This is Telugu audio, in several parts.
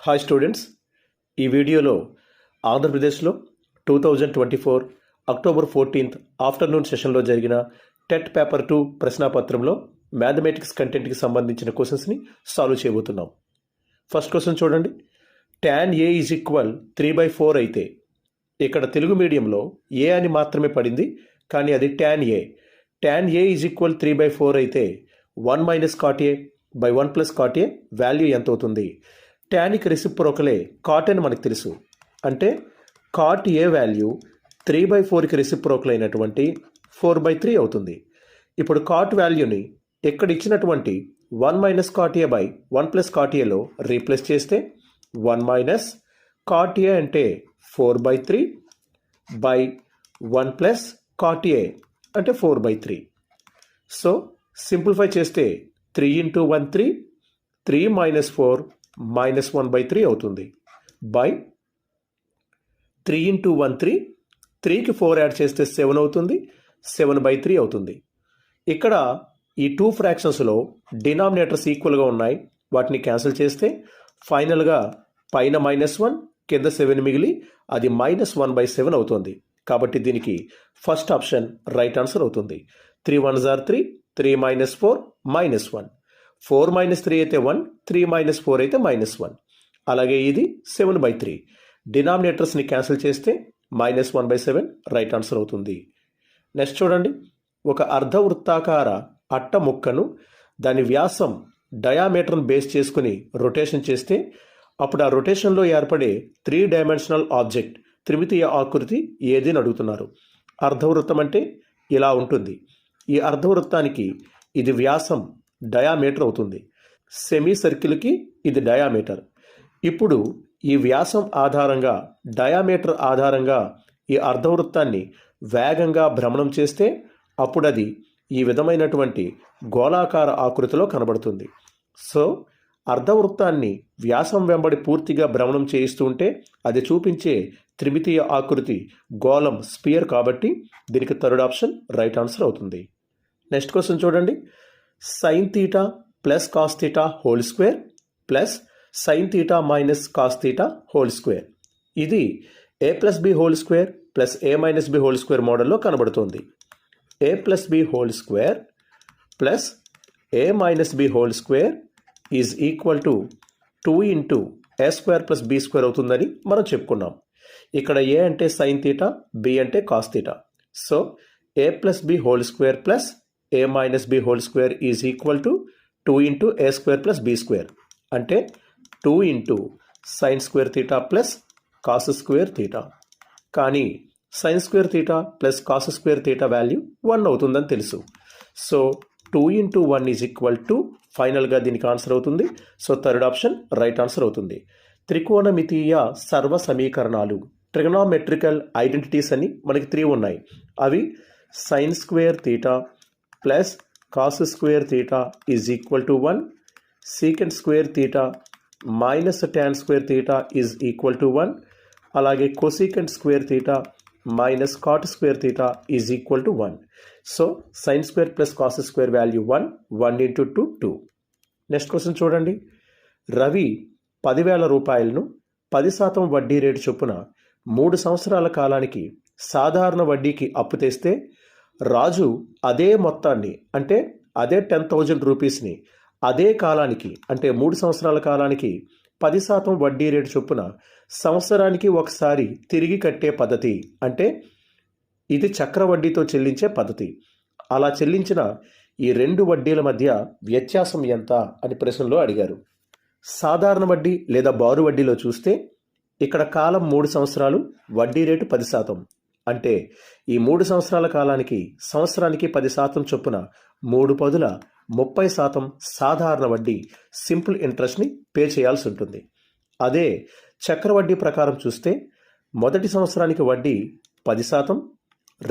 హాయ్ స్టూడెంట్స్, ఈ వీడియోలో ఆంధ్రప్రదేశ్లో 2024 అక్టోబర్ 14th ఆఫ్టర్నూన్ సెషన్లో జరిగిన టెట్ పేపర్ 2 ప్రశ్నాపత్రంలో మ్యాథమెటిక్స్ కంటెంట్కి సంబంధించిన క్వశ్చన్స్ని సాల్వ్ చేయబోతున్నాం. ఫస్ట్ క్వశ్చన్ చూడండి. tan a ఈజ్ ఈక్వల్ 3/4 అయితే ఇక్కడ తెలుగు మీడియంలో ఏ అని మాత్రమే పడింది, కానీ అది tan a. tan a is equal 3/4 అయితే 1 minus cot a by 1 plus cot a value ఎంత అవుతుంది? టాన్కి రెసిప్రోకలే కాట్ అని మనకు తెలుసు. అంటే కాట్ ఏ వాల్యూ 3/4కి రెసిప్రోకల్ అయినటువంటి 4/3 అవుతుంది. ఇప్పుడు కాట్ వాల్యూని ఇక్కడ ఇచ్చినటువంటి 1 minus cot a by 1 plus cot aలో రీప్లేస్ చేస్తే 1 మైనస్ cot a అంటే 4/3 బై 1 ప్లస్ cot a అంటే 4/3. సో సింప్లిఫై చేస్తే 3 ఇంటూ 1 3, 3 మైనస్ 4 మైనస్ 1/3 అవుతుంది. బై 3 ఇంటూ 1 3, 3కి 4 యాడ్ చేస్తే 7 అవుతుంది, 7/3 అవుతుంది. ఇక్కడ ఈ 2 ఫ్రాక్షన్స్లో డినామినేటర్స్ ఈక్వల్గా ఉన్నాయి, వాటిని క్యాన్సిల్ చేస్తే ఫైనల్గా పైన -1 కింద 7 మిగిలి అది -1/7 అవుతుంది. కాబట్టి దీనికి ఫస్ట్ ఆప్షన్ రైట్ ఆన్సర్ అవుతుంది. 3 1s are 3, 3 minus 4 -1, 4 minus 3 అయితే 1, 3 minus 4 అయితే -1. అలాగే ఇది 7/3. డినామినేటర్స్ని క్యాన్సిల్ చేస్తే -1/7 రైట్ ఆన్సర్ అవుతుంది. నెక్స్ట్ చూడండి. ఒక అర్ధవృత్తాకార అట్ట ముక్కను దాని వ్యాసం డయామీటర్ను బేస్ చేసుకుని రొటేషన్ చేస్తే అప్పుడు ఆ రొటేషన్లో ఏర్పడే 3 డైమెన్షనల్ ఆబ్జెక్ట్ త్రిమితీయ ఆకృతి ఏది అని అడుగుతున్నారు. అర్ధవృత్తం అంటే ఇలా ఉంటుంది. ఈ అర్ధవృత్తానికి ఇది వ్యాసం డయామీటర్ అవుతుంది. సెమీ సర్కిల్కి ఇది డయామీటర్. ఇప్పుడు ఈ వ్యాసం ఆధారంగా డయామీటర్ ఆధారంగా ఈ అర్ధవృత్తాన్ని వేగంగా భ్రమణం చేస్తే అప్పుడు అది ఈ విధమైనటువంటి గోళాకార ఆకృతిలో కనబడుతుంది. సో అర్ధవృత్తాన్ని వ్యాసం వెంబడి పూర్తిగా భ్రమణం చేయిస్తూ ఉంటే అది చూపించే త్రిమితీయ ఆకృతి గోళం, స్పియర్. కాబట్టి దీనికి థర్డ్ ఆప్షన్ రైట్ ఆన్సర్ అవుతుంది. నెక్స్ట్ క్వశ్చన్ చూడండి. sin θ plus cos θ whole square plus sin θ minus cos θ whole square. ఇది a plus b whole square plus a minus b whole square మోడల్లో కనబడుతుంది. a plus b whole square plus a minus b whole square is equal to 2 into a square plus b square అవుతుందని మనం చెప్పుకున్నాం. ఇక్కడ a అంటే sin θ, b అంటే cos θ. So a plus b whole square plus a minus b whole square is equal to 2 into a square plus b square. అంటే 2 into sine square theta plus cos square theta. కానీ sine square theta plus cos square theta value 1 అవుతుందని తెలుసు. So 2 into 1 is equal to ఫైనల్గా దీనికి ఆన్సర్ అవుతుంది. So third option right answer అవుతుంది. త్రికోణమితీయ సర్వ సమీకరణాలు, ట్రిగనామెట్రికల్ ఐడెంటిటీస్ అని మనకి 3 ఉన్నాయి. అవి sine square theta plus cos square theta is equal to 1, secant square theta minus tan square theta is equal to 1, అలాగే cosecant square theta minus cot square theta is equal to 1. So sine square plus cos square value 1, 1 into 2 2. Next question చూడండి. రవి 10,000 రూపాయలను 10% వడ్డీ రేటు చొప్పున 3 సంవత్సరాల కాలానికి సాధారణ వడ్డీకి అప్పు తెస్తే రాజు అదే మొత్తాన్ని అంటే అదే 10,000 రూపీస్ని అదే కాలానికి అంటే 3 సంవత్సరాల కాలానికి 10% వడ్డీ రేటు చొప్పున సంవత్సరానికి ఒకసారి తిరిగి కట్టే పద్ధతి. అంటే ఇది చక్రవడ్డీతో చెల్లించే పద్ధతి. అలా చెల్లించిన ఈ 2 వడ్డీల మధ్య వ్యత్యాసం ఎంత అని ప్రశ్నలో అడిగారు. సాధారణ వడ్డీ లేదా బారు వడ్డీలో చూస్తే ఇక్కడ కాలం 3 సంవత్సరాలు, వడ్డీ రేటు 10%. అంటే ఈ 3 సంవత్సరాల కాలానికి సంవత్సరానికి 10% చొప్పున 3 పదుల 30% సాధారణ వడ్డీ సింపుల్ ఇంట్రెస్ట్ని పే చేయాల్సి ఉంటుంది. అదే చక్రవడ్డీ ప్రకారం చూస్తే మొదటి సంవత్సరానికి వడ్డీ 10%,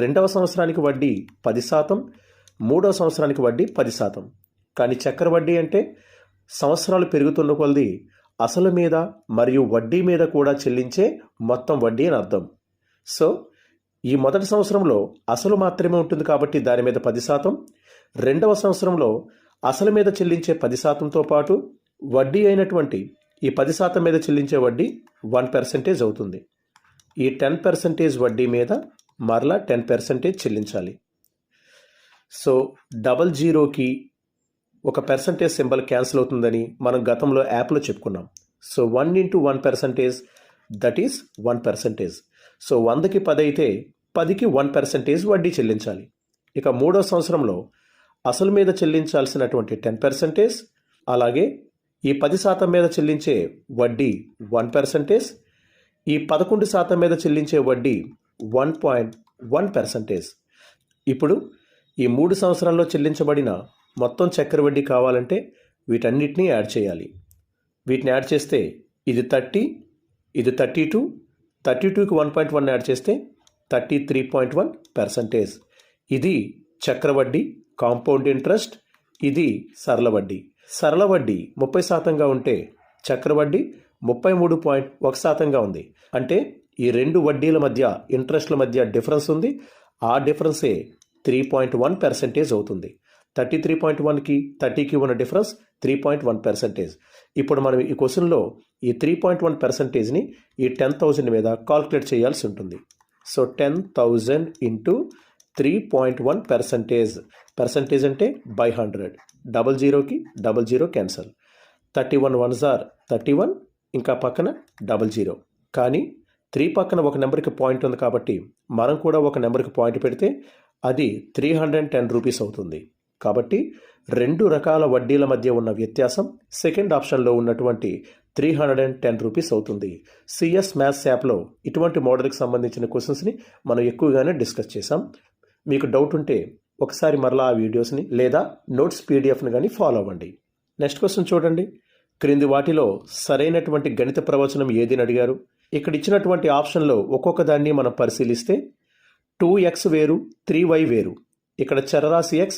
రెండవ సంవత్సరానికి వడ్డీ 10%, మూడవ సంవత్సరానికి వడ్డీ 10%. కానీ చక్రవడ్డీ అంటే సంవత్సరాలు పెరుగుతున్న కొలది అసలు మీద మరియు వడ్డీ మీద కూడా చెల్లించే మొత్తం వడ్డీ అని అర్థం. సో ఈ మొదటి సంవత్సరంలో అసలు మాత్రమే ఉంటుంది కాబట్టి దాని మీద 10%, రెండవ సంవత్సరంలో అసలు మీద చెల్లించే 10%తో పాటు వడ్డీ అయినటువంటి ఈ 10% మీద చెల్లించే వడ్డీ 1% అవుతుంది. ఈ 10% వడ్డీ మీద మరలా 10% చెల్లించాలి. సో 00కి ఒక పర్సంటేజ్ సింబల్ క్యాన్సిల్ అవుతుందని మనం గతంలో యాప్లో చెప్పుకున్నాం. So 1 into 1% that is 1%. So 100కి 10 అయితే 10కి 1% వడ్డీ చెల్లించాలి. ఇక 3వ సంవత్సరంలో అసలు మీద చెల్లించాల్సినటువంటి 10%, అలాగే ఈ 10% మీద చెల్లించే వడ్డీ 1%, ఈ 11% మీద చెల్లించే వడ్డీ 1.1%. ఇప్పుడు ఈ 3 సంవత్సరాల్లో చెల్లించబడిన మొత్తం చక్కెర వడ్డీ కావాలంటే వీటన్నిటినీ యాడ్ చేయాలి. వీటిని యాడ్ చేస్తే ఇది 30, ఇది 32, 32కి 1.1 యాడ్ చేస్తే 33.1%. ఇది చక్ర వడ్డీ, కాంపౌండ్ ఇంట్రెస్ట్, ఇది సరళ వడ్డీ. సరళ వడ్డీ 30%గా ఉంటే చక్ర వడ్డీ 33.1%గా ఉంది. అంటే ఈ రెండు వడ్డీల మధ్య, ఇంట్రెస్ట్ల మధ్య డిఫరెన్స్ ఉంది. ఆ డిఫరెన్సే 3.1% అవుతుంది. 33.1కి 30కి ఉన్న డిఫరెన్స్ 3.1%. ఇప్పుడు మనం ఈ క్వశ్చన్లో ఈ 3.1%ని ఈ 10,000 మీద కాల్కులేట్ చేయాల్సి ఉంటుంది. So 10,000 into 3.1%. పర్సంటేజ్ అంటే బై 100. 00కి 00 క్యాన్సల్. 31 ones are 31, ఇంకా పక్కన 00. కానీ 3 పక్కన ఒక నెంబర్కి పాయింట్ ఉంది కాబట్టి మనం కూడా ఒక నెంబర్కి పాయింట్ పెడితే అది 310 రూపీస్ అవుతుంది. కాబట్టి రెండు రకాల వడ్డీల మధ్య ఉన్న వ్యత్యాసం సెకండ్ ఆప్షన్లో ఉన్నటువంటి 310 రూపీస్ అవుతుంది. సిఎస్ మ్యాథ్స్ యాప్లో ఇటువంటి మోడల్కి సంబంధించిన క్వశ్చన్స్ని మనం ఎక్కువగానే డిస్కస్ చేసాం. మీకు డౌట్ ఉంటే ఒకసారి మరలా ఆ వీడియోస్ని లేదా నోట్స్ పీడిఎఫ్ని కానీ ఫాలో అవ్వండి. నెక్స్ట్ క్వశ్చన్ చూడండి. క్రింది వాటిలో సరైనటువంటి గణిత ప్రవచనం ఏదని అడిగారు. ఇక్కడ ఇచ్చినటువంటి ఆప్షన్లో ఒక్కొక్క దాన్ని మనం పరిశీలిస్తే 2x వేరు, 3y వేరు. ఇక్కడ చరరాశి x,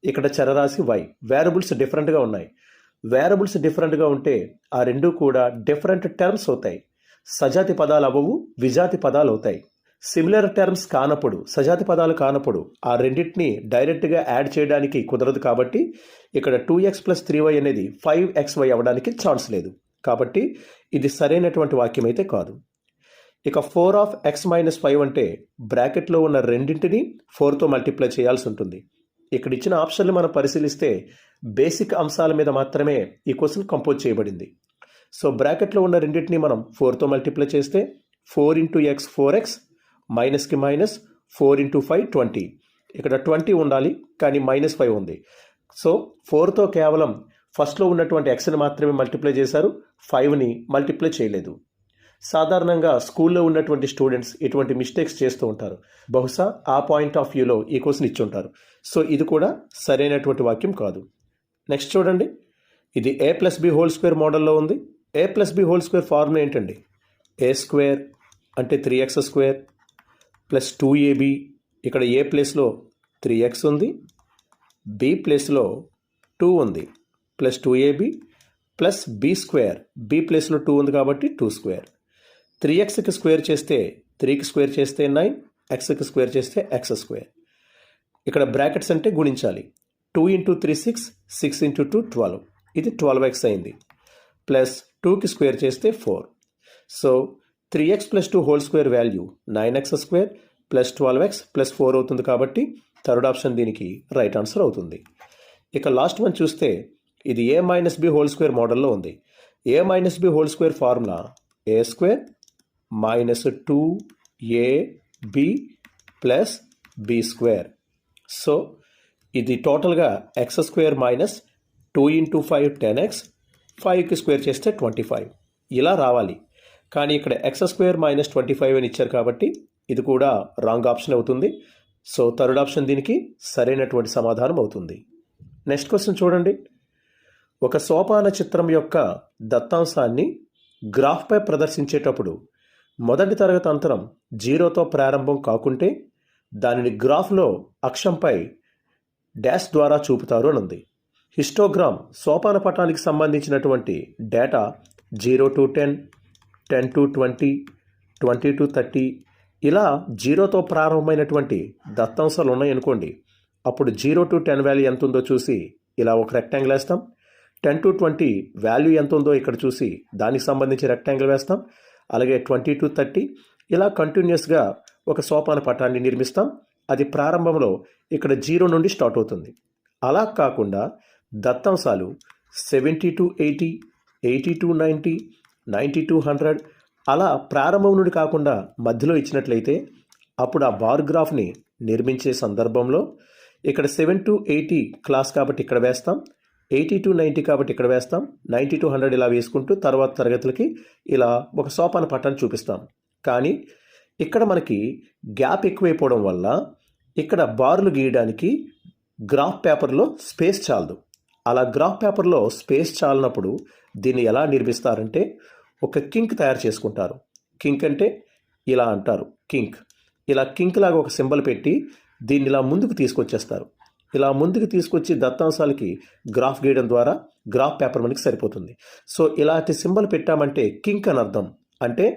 ఇక్కడ చరరాశి y. వేరియబుల్స్ డిఫరెంట్గా ఉన్నాయి. వేరియబుల్స్ డిఫరెంట్గా ఉంటే ఆ రెండు కూడా డిఫరెంట్ టర్మ్స్ అవుతాయి. సజాతి పదాలు అవ్వవు, విజాతి పదాలు అవుతాయి. సిమిలర్ టర్మ్స్ కానప్పుడు, సజాతి పదాలు కానప్పుడు ఆ రెండింటిని డైరెక్ట్గా యాడ్ చేయడానికి కుదరదు. కాబట్టి ఇక్కడ 2x + 3y అనేది 5xy అవ్వడానికి ఛాన్స్ లేదు. కాబట్టి ఇది సరైనటువంటి వాక్యం అయితే కాదు. ఇక 4x - 5 అంటే బ్రాకెట్లో ఉన్న రెండింటిని 4తో మల్టిప్లై చేయాల్సి ఉంటుంది. ఇక్కడ ఇచ్చిన ఆప్షన్లు మనం పరిశీలిస్తే బేసిక్ అంశాల మీద మాత్రమే ఈ క్వశ్చన్ కంపోజ్ చేయబడింది. సో బ్రాకెట్లో ఉన్న రెండింటిని మనం 4తో మల్టిప్లై చేస్తే 4 × x 4x, మైనస్కి మైనస్, 4 × 5 20. ఇక్కడ 20 ఉండాలి కానీ -5 ఉంది. సో 4తో కేవలం ఫస్ట్లో ఉన్నటువంటి xని మాత్రమే మల్టిప్లై చేశారు, 5ని మల్టిప్లై చేయలేదు. సాధారణంగా స్కూల్లో ఉన్నటువంటి స్టూడెంట్స్ ఇటువంటి మిస్టేక్స్ చేస్తూ ఉంటారు. బహుశా ఆ పాయింట్ ఆఫ్ వ్యూలో ఈ క్వశ్చన్ ఇచ్చి ఉంటారు. సో ఇది కూడా సరైనటువంటి వాక్యం కాదు. నెక్స్ట్ చూడండి. ఇది a+b² మోడల్లో ఉంది. a+b² ఫార్ములా ఏంటండి? a² అంటే 3x² + 2ab. ఇక్కడ ఏ ప్లేస్లో 3x ఉంది, b ప్లేస్లో 2 ఉంది, plus 2ab plus b². b ప్లేస్లో 2 ఉంది కాబట్టి 2². 3xకి స్క్వేర్ చేస్తే 3కి స్క్వేర్ చేస్తే 9, xకి స్క్వేర్ చేస్తే x². ఇక్కడ బ్రాకెట్స్ అంటే గుణించాలి. 2 × 3 6, 6 × 2 12. ఇది 12x అయింది. ప్లస్ 2కి స్క్వేర్ చేస్తే 4. So 3x + 2² value 9x² + 12x + 4 అవుతుంది. కాబట్టి థర్డ్ ఆప్షన్ దీనికి రైట్ ఆన్సర్ అవుతుంది. ఇక లాస్ట్ వన్ చూస్తే ఇది a - b² మోడల్లో ఉంది. a - b² formula a² - 2ab + b². So ఇది టోటల్గా x² - 2 × 5 10x, 5కి స్క్వేర్ చేస్తే 25 ఇలా రావాలి. కానీ ఇక్కడ x² - 25 అని ఇచ్చారు కాబట్టి ఇది కూడా రాంగ్ ఆప్షన్ అవుతుంది. సో థర్డ్ ఆప్షన్ దీనికి సరైనటువంటి సమాధానం అవుతుంది. నెక్స్ట్ క్వశ్చన్ చూడండి. ఒక సోపాన చిత్రం యొక్క దత్తాంశాన్ని గ్రాఫ్పై ప్రదర్శించేటప్పుడు మొదటి తరగతి అంతరం 0తో ప్రారంభం కాకుంటే దానిని గ్రాఫ్లో అక్షంపై డాష్ ద్వారా చూపుతారు అని ఉంది. హిస్టోగ్రామ్ సోపాన పటానికి సంబంధించినటువంటి డేటా 0 to 10, 10 to 20, 20 to 30 ఇలా 0తో ప్రారంభమైనటువంటి దత్తాంశాలు ఉన్నాయనుకోండి. అప్పుడు 0 to 10 వాల్యూ ఎంత ఉందో చూసి ఇలా ఒక రెక్టాంగిల్ వేస్తాం. 10 to 20 వాల్యూ ఎంత ఉందో ఇక్కడ చూసి దానికి సంబంధించి రెక్టాంగిల్ వేస్తాం. అలాగే 20 to 30 ఇలా కంటిన్యూస్గా ఒక సోపాన పటాన్ని నిర్మిస్తాం. అది ప్రారంభంలో ఇక్కడ 0 నుండి స్టార్ట్ అవుతుంది. అలా కాకుండా దత్తాంశాలు 70 to 80, 80 to 90, 90 to 100 అలా ప్రారంభం నుండి కాకుండా మధ్యలో ఇచ్చినట్లయితే అప్పుడు ఆ బార్ గ్రాఫ్ని నిర్మించే సందర్భంలో ఇక్కడ 7 to 80 క్లాస్ కాబట్టి ఇక్కడ వేస్తాం, 80 to 90 కాబట్టి ఇక్కడ వేస్తాం, 90 to 100 ఇలా వేసుకుంటూ తర్వాత తరగతులకి ఇలా ఒక సోపాన పట్టాన్ని చూపిస్తాం. కానీ ఇక్కడ మనకి గ్యాప్ ఎక్కువైపోవడం వల్ల ఇక్కడ బార్లు గీయడానికి గ్రాఫ్ పేపర్లో స్పేస్ చాలదు. అలా గ్రాఫ్ పేపర్లో స్పేస్ చాలినప్పుడు దీన్ని ఎలా నిర్మిస్తారంటే ఒక కింక్ తయారు చేసుకుంటారు. కింక్ అంటే ఇలా అంటారు, కింక్. ఇలా కింక్ లాగా ఒక సింబల్ పెట్టి దీన్ని ఇలా ముందుకు తీసుకొచ్చేస్తారు. ఇలా ముందుకు తీసుకొచ్చి దత్తాంశాలకి గ్రాఫ్ గీయడం ద్వారా గ్రాఫ్ పేపర్ మనకి సరిపోతుంది. సో ఇలాంటి సింబల్ పెట్టామంటే కింక్ అని అర్థం. అంటే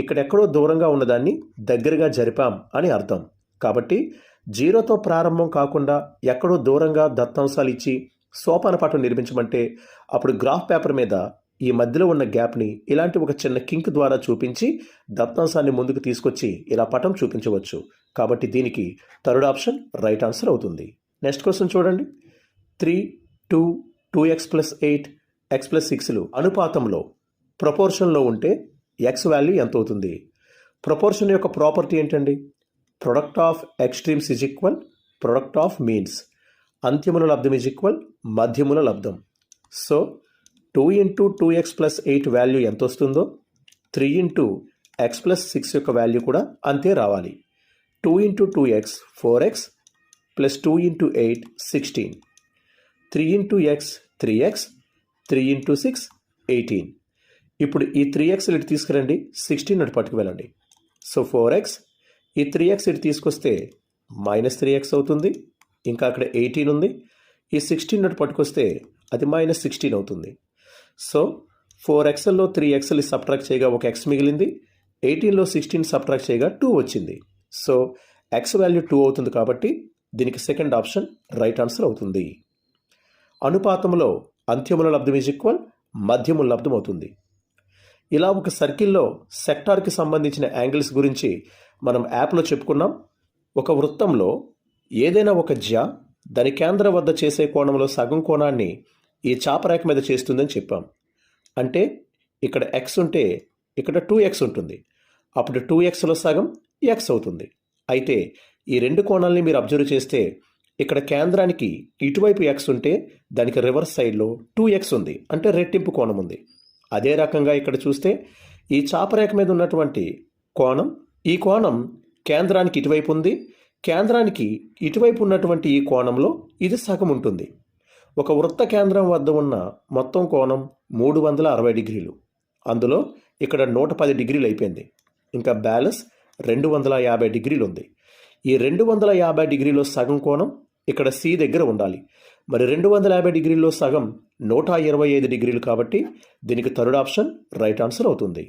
ఇక్కడెక్కడో దూరంగా ఉన్నదాన్ని దగ్గరగా జరిపాం అని అర్థం. కాబట్టి 0తో ప్రారంభం కాకుండా ఎక్కడో దూరంగా దత్తాంశాలు ఇచ్చి సోపాన పటం నిర్మించమంటే అప్పుడు గ్రాఫ్ పేపర్ మీద ఈ మధ్యలో ఉన్న గ్యాప్ని ఇలాంటి ఒక చిన్న కింక్ ద్వారా చూపించి దత్తాంశాన్ని ముందుకు తీసుకొచ్చి ఇలా పటం చూపించవచ్చు. కాబట్టి దీనికి థర్డ్ ఆప్షన్ రైట్ ఆన్సర్ అవుతుంది. నెక్స్ట్ క్వశ్చన్ చూడండి. 3, 2, 2x + 8, x + 6లు అనుపాతంలో ప్రపోర్షన్లో ఉంటే x వాల్యూ ఎంత అవుతుంది? ప్రపోర్షన్ యొక్క ప్రాపర్టీ ఏంటండి? Product of extremes is equal product of means. అంత్యముల లబ్ధం ఈజ్ ఈక్వల్ మధ్యముల లబ్ధం. సో 2 into 2x + 8 వాల్యూ ఎంత వస్తుందో 3 into x + 6 యొక్క వాల్యూ కూడా అంతే రావాలి. 2 into 2x 4x + 2 into 8 16, 3 into x 3x, 3 into 6 18. ఇప్పుడు ఈ 3x ఇటు తీసుకురండి, 16 అటు పట్టుకు వెళ్ళండి. సో 4x, ఈ 3x ఇటు తీసుకొస్తే -3x అవుతుంది. ఇంకా అక్కడ 18 ఉంది. ఈ 16 అటు పట్టుకొస్తే అది -16 అవుతుంది. సో 4xలో 3xలు సబ్ట్రాక్ట్ చేయగా ఒక x మిగిలింది. 18లో 16 సబ్ట్రాక్ట్ చేయగా 2 వచ్చింది. సో x వాల్యూ 2 అవుతుంది కాబట్టి దీనికి సెకండ్ ఆప్షన్ రైట్ ఆన్సర్ అవుతుంది. అనుపాతంలో అంత్యముల లబ్ధం ఈజ్ ఈక్వల్ మధ్యముల లబ్ధం అవుతుంది. ఇలా ఒక సర్కిల్లో సెక్టార్కి సంబంధించిన యాంగిల్స్ గురించి మనం యాప్లో చెప్పుకున్నాం. ఒక వృత్తంలో ఏదైనా ఒక జ్యా దాని కేంద్రం వద్ద చేసే కోణంలో సగం కోణాన్ని ఈ చాపరేఖ మీద చేస్తుందని చెప్పాం. అంటే ఇక్కడ x ఉంటే ఇక్కడ 2x ఉంటుంది. అప్పుడు 2xలో సగం x అవుతుంది. అయితే ఈ రెండు కోణాలని మీరు అబ్జర్వ్ చేస్తే ఇక్కడ కేంద్రానికి ఇటువైపు x ఉంటే దానికి రివర్స్ సైడ్లో 2x ఉంది. అంటే రెట్టింపు కోణం ఉంది. అదే రకంగా ఇక్కడ చూస్తే ఈ చాపరేఖ మీద ఉన్నటువంటి కోణం, ఈ కోణం కేంద్రానికి ఇటువైపు ఉంది. కేంద్రానికి ఇటువైపు ఉన్నటువంటి ఈ కోణంలో ఇది సగం ఉంటుంది. ఒక వృత్త కేంద్రం వద్ద ఉన్న మొత్తం కోణం 360 డిగ్రీలు. అందులో ఇక్కడ 110 డిగ్రీలు అయిపోయింది. ఇంకా బ్యాలెన్స్ 250 డిగ్రీలు ఉంది. ఈ 250 డిగ్రీలో సగం కోణం ఇక్కడ C దగ్గర ఉండాలి. మరి 250 డిగ్రీల్లో సగం 125 డిగ్రీలు కాబట్టి దీనికి థర్డ్ ఆప్షన్ రైట్ ఆన్సర్ అవుతుంది.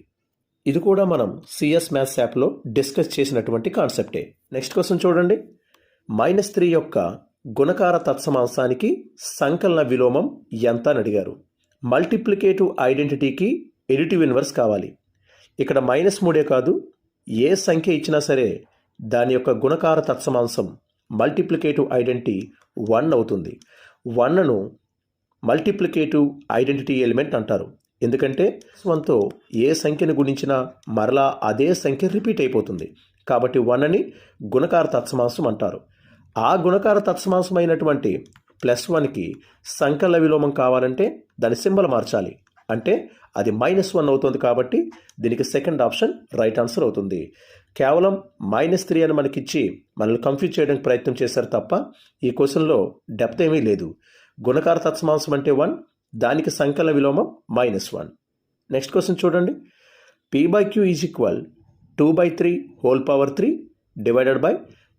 ఇది కూడా మనం CS మ్యాథ్స్ యాప్లో డిస్కస్ చేసినటువంటి కాన్సెప్టే. నెక్స్ట్ క్వశ్చన్ చూడండి. -3 యొక్క గుణకార తత్సమాంశానికి సంకలన విలోమం ఎంత అని అడిగారు. మల్టిప్లికేటివ్ ఐడెంటిటీకి ఎడిటివ్ ఇన్వర్స్ కావాలి. ఇక్కడ -3 కాదు, ఏ సంఖ్య ఇచ్చినా సరే దాని యొక్క గుణకార తత్సమాంశం మల్టిప్లికేటివ్ ఐడెంటిటీ 1 అవుతుంది. 1ను మల్టిప్లికేటివ్ ఐడెంటిటీ ఎలిమెంట్ అంటారు. ఎందుకంటే 1తో ఏ సంఖ్యను గుణించినా మరలా అదే సంఖ్య రిపీట్ అయిపోతుంది. కాబట్టి 1ని గుణకార తత్సమాంశం అంటారు. ఆ గుణకార తత్సమాంశమైనటువంటి +1కి సంకలన విలోమం కావాలంటే దాని సింబల్ మార్చాలి. అంటే అది -1 అవుతుంది. కాబట్టి దీనికి సెకండ్ ఆప్షన్ రైట్ ఆన్సర్ అవుతుంది. కేవలం -3 అని మనకిచ్చి మనల్ని కన్ఫ్యూజ్ చేయడానికి ప్రయత్నం చేశారు తప్ప ఈ క్వశ్చన్లో డెప్త్ ఏమీ లేదు. గుణకార తత్సమాంశం అంటే 1, దానికి సంకలన విలోమం -1. నెక్స్ట్ క్వశ్చన్ చూడండి. P/Q is equal 2/3 whole power 3 divided by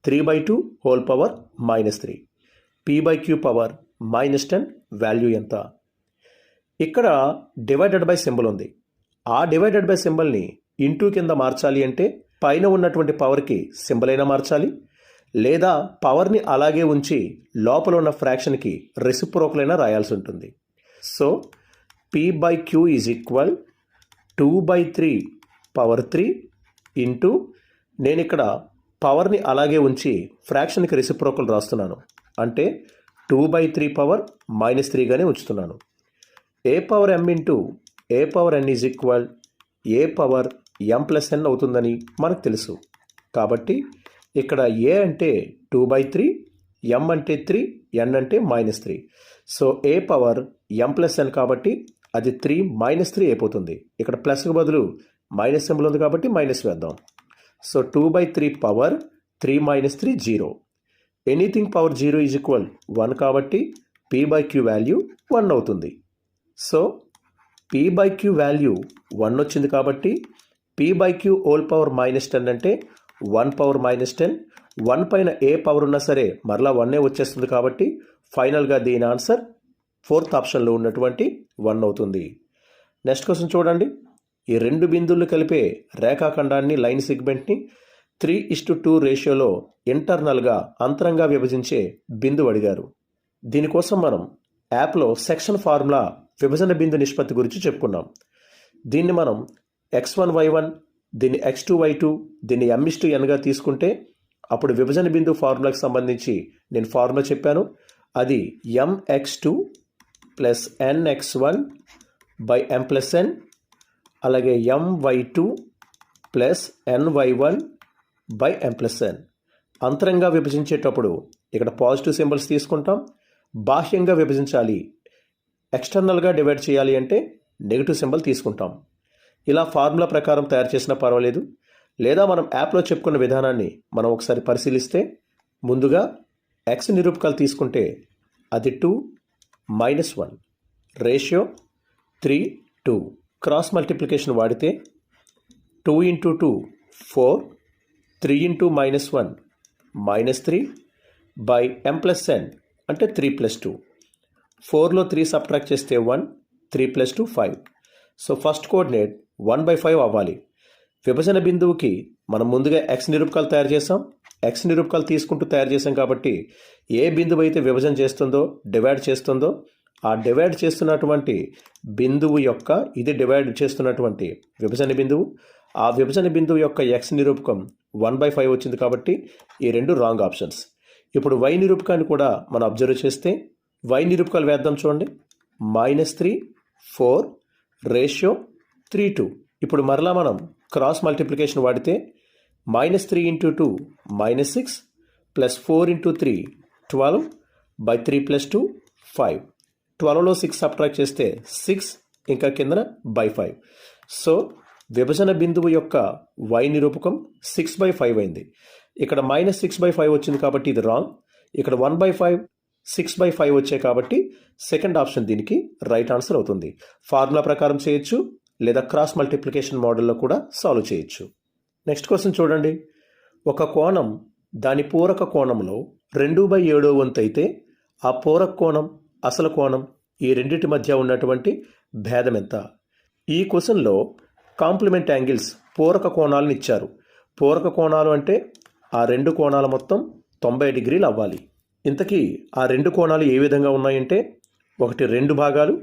3/2 whole power -3. P/Q power -10 value ఎంత? ఇక్కడ డివైడెడ్ బై సింబల్ ఉంది. ఆ డివైడెడ్ బై సింబల్ని ఇంటూ కింద మార్చాలి అంటే పైన ఉన్నటువంటి పవర్కి సింబల్ అయినా మార్చాలి, లేదా పవర్ని అలాగే ఉంచి లోపల ఉన్న ఫ్రాక్షన్కి రెసిప్రోకల్ అయినా రాయాల్సి ఉంటుంది. So P by Q is equal 2/3 power 3 into నేను ఇక్కడ పవర్ని అలాగే ఉంచి ఫ్రాక్షన్కి రెసిప్రోకల్ రాస్తున్నాను. అంటే 2/3 పవర్ -3గానే ఉంచుతున్నాను. A power m into a power n is equal a power m+n అవుతుందని మనకు తెలుసు. కాబట్టి ఇక్కడ ఏ అంటే 2/3, m అంటే 3, n అంటే -3. సో ఏ పవర్ m+n కాబట్టి అది 3 -3 అయిపోతుంది. ఇక్కడ ప్లస్కి బదులు మైనస్ సింబల్ ఉంది కాబట్టి మైనస్ వేద్దాం. So 2/3 power 3 - 3 0. Anything power 0 is equal 1 కాబట్టి p/q వాల్యూ 1 అవుతుంది. సో p/q వాల్యూ 1 వచ్చింది కాబట్టి p/q హోల్ పవర్ -10 అంటే 1 పవర్ -10. 1 పైన ఏ పవర్ ఉన్నా సరే మరలా 1 వచ్చేస్తుంది కాబట్టి ఫైనల్గా దీని ఆన్సర్ 4th ఆప్షన్లో ఉన్నటువంటి 1 అవుతుంది. నెక్స్ట్ క్వశ్చన్ చూడండి. ఈ రెండు బిందువులు కలిపే రేఖాఖండాన్ని లైన్ సెగ్మెంట్ని 3:2 రేషియోలో ఇంటర్నల్గా అంతరంగా విభజించే బిందువు అడిగారు. దీనికోసం మనం యాప్లో సెక్షన్ ఫార్ములా విభజన బిందు నిష్పత్తి గురించి చెప్పుకున్నాం. దీన్ని మనం x1y1, దీన్ని x2y2, దీన్ని m:n తీసుకుంటే అప్పుడు విభజన బిందు ఫార్ములాకి సంబంధించి నేను ఫార్ములా చెప్పాను. అది mx2 + nx1 / m+n, అలాగే my2 + ny1 / m+n. అంతరంగా విభజించేటప్పుడు ఇక్కడ పాజిటివ్ సింబల్స్ తీసుకుంటాం. బాహ్యంగా విభజించాలి, ఎక్స్టర్నల్గా డివైడ్ చేయాలి అంటే నెగిటివ్ సింబల్ తీసుకుంటాం. ఇలా ఫార్ములా ప్రకారం తయారు చేసినా పర్వాలేదు. లేదా మనం యాప్లో చెప్పుకున్న విధానాన్ని మనం ఒకసారి పరిశీలిస్తే ముందుగా x నిరూపకాలు తీసుకుంటే అది 2 - 1 రేషియో 3:2. క్రాస్ మల్టిప్లికేషన్ వాడితే 2 × 2 4, 3 × -1 -3 / m+n అంటే 3 + 2. 4లో 3 సబ్ట్రాక్ట్ చేస్తే 1, 3 + 2 5. సో ఫస్ట్ కోఆర్డినేట్ 1/5 అవ్వాలి. విభజన బిందువుకి మనం ముందుగా x నిరూపకాలు తయారు చేసాం. x నిరూపకాలు తీసుకుంటూ తయారు చేసాం కాబట్టి ఏ బిందువు అయితే విభజన చేస్తుందో, డివైడ్ చేస్తుందో, ఆ డివైడ్ చేస్తున్నటువంటి బిందువు యొక్క ఇది డివైడ్ చేస్తున్నటువంటి విభజన బిందువు, ఆ విభజన బిందువు యొక్క x నిరూపకం 1/5 వచ్చింది కాబట్టి ఈ రెండు రాంగ్ ఆప్షన్స్. ఇప్పుడు y నిరూపకాన్ని కూడా మనం అబ్జర్వ్ చేస్తే y నిరూపకాలు వేద్దాం చూడండి. -3 4 రేషియో 3:2. ఇప్పుడు మరలా మనం క్రాస్ మల్టిప్లికేషన్ వాడితే -3 × 2 -6 + 4 × 3 12 / 3 + 2 5. 12లో 6 సబ్ట్రాక్ట్ చేస్తే 6 ఇంకా కిందన /5. సో విభజన బిందువు యొక్క y నిరూపకం 6/5 అయింది. ఇక్కడ -6/5 వచ్చింది కాబట్టి ఇది రాంగ్. ఇక్కడ 1/5 6/5 వచ్చాయి కాబట్టి సెకండ్ ఆప్షన్ దీనికి రైట్ ఆన్సర్ అవుతుంది. ఫార్ములా ప్రకారం చేయొచ్చు లేదా క్రాస్ మల్టిప్లికేషన్ మోడల్లో కూడా సాల్వ్ చేయొచ్చు. నెక్స్ట్ క్వశ్చన్ చూడండి. ఒక కోణం దాని పూరక కోణంలో 2/7 వంతు అయితే ఆ పూరక కోణం, అసలు కోణం ఈ రెండింటి మధ్య ఉన్నటువంటి భేదం ఎంత? ఈ క్వశ్చన్లో కాంప్లిమెంట్ యాంగిల్స్ పూరక కోణాలను ఇచ్చారు. పూరక కోణాలు అంటే ఆ రెండు కోణాల మొత్తం 90 డిగ్రీలు అవ్వాలి. ఇంతకీ ఆ రెండు కోణాలు ఏ విధంగా ఉన్నాయంటే ఒకటి 2 భాగాలు,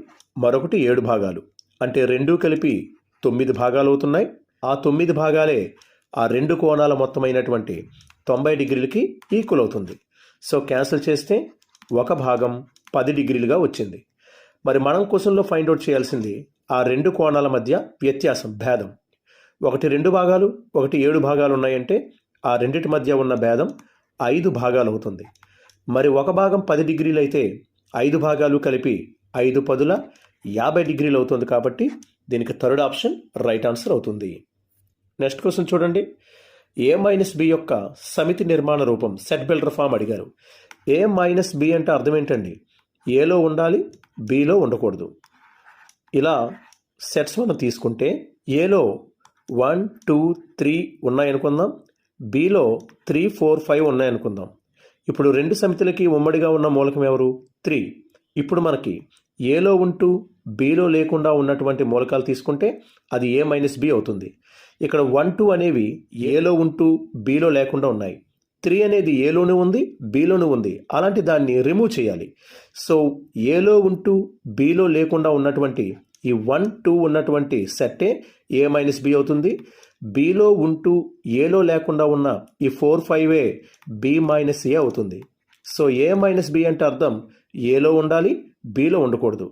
మరొకటి 7 భాగాలు. అంటే రెండూ కలిపి 9 భాగాలు అవుతున్నాయి. ఆ 9 భాగాలే ఆ రెండు కోణాల మొత్తమైనటువంటి 90 డిగ్రీలకి ఈక్వల్ అవుతుంది. సో క్యాన్సిల్ చేస్తే ఒక భాగం 10 డిగ్రీలుగా వచ్చింది. మరి మనం క్వశ్చన్లో ఫైండ్ అవుట్ చేయాల్సింది ఆ రెండు కోణాల మధ్య వ్యత్యాసం, భేదం. ఒకటి 2 భాగాలు, ఒకటి 7 భాగాలు ఉన్నాయంటే ఆ రెండిటి మధ్య ఉన్న భేదం 5 భాగాలు అవుతుంది. మరి ఒక భాగం 10 డిగ్రీలు అయితే 5 భాగాలు కలిపి 5 పదుల 50 డిగ్రీలు అవుతుంది కాబట్టి దీనికి థర్డ్ ఆప్షన్ రైట్ ఆన్సర్ అవుతుంది. నెక్స్ట్ క్వశ్చన్ చూడండి. a-b యొక్క సమితి నిర్మాణ రూపం సెట్ బిల్డర్ ఫామ్ అడిగారు. a-b అంటే అర్థం ఏంటండి? ఏలో ఉండాలి, బిలో ఉండకూడదు. ఇలా సెట్స్ మనం తీసుకుంటే ఏలో 1 2 3 ఉన్నాయనుకుందాం, బిలో 3 4 5 ఉన్నాయనుకుందాం. ఇప్పుడు రెండు సమితులకి ఉమ్మడిగా ఉన్న మూలకం ఎవరు? 3. ఇప్పుడు మనకి ఏలో ఉంటూ బిలో లేకుండా ఉన్నటువంటి మూలకాలు తీసుకుంటే అది a-b అవుతుంది. ఇక్కడ 1 2 అనేవి ఏలో ఉంటూ బిలో లేకుండా ఉన్నాయి. 3 అనేది ఏలోనూ ఉంది, బిలోనూ ఉంది. అలాంటి దాన్ని రిమూవ్ చేయాలి. సో ఏలో ఉంటూ బిలో లేకుండా ఉన్నటువంటి ఈ 1, 2 ఉన్నటువంటి సెట్టే ఏ మైనస్ బి అవుతుంది. బిలో ఉంటూ ఏలో లేకుండా ఉన్న ఈ 4, 5 బి మైనస్ ఏ అవుతుంది. సో ఏ మైనస్ బి అంటే అర్థం ఏలో ఉండాలి, బిలో ఉండకూడదు.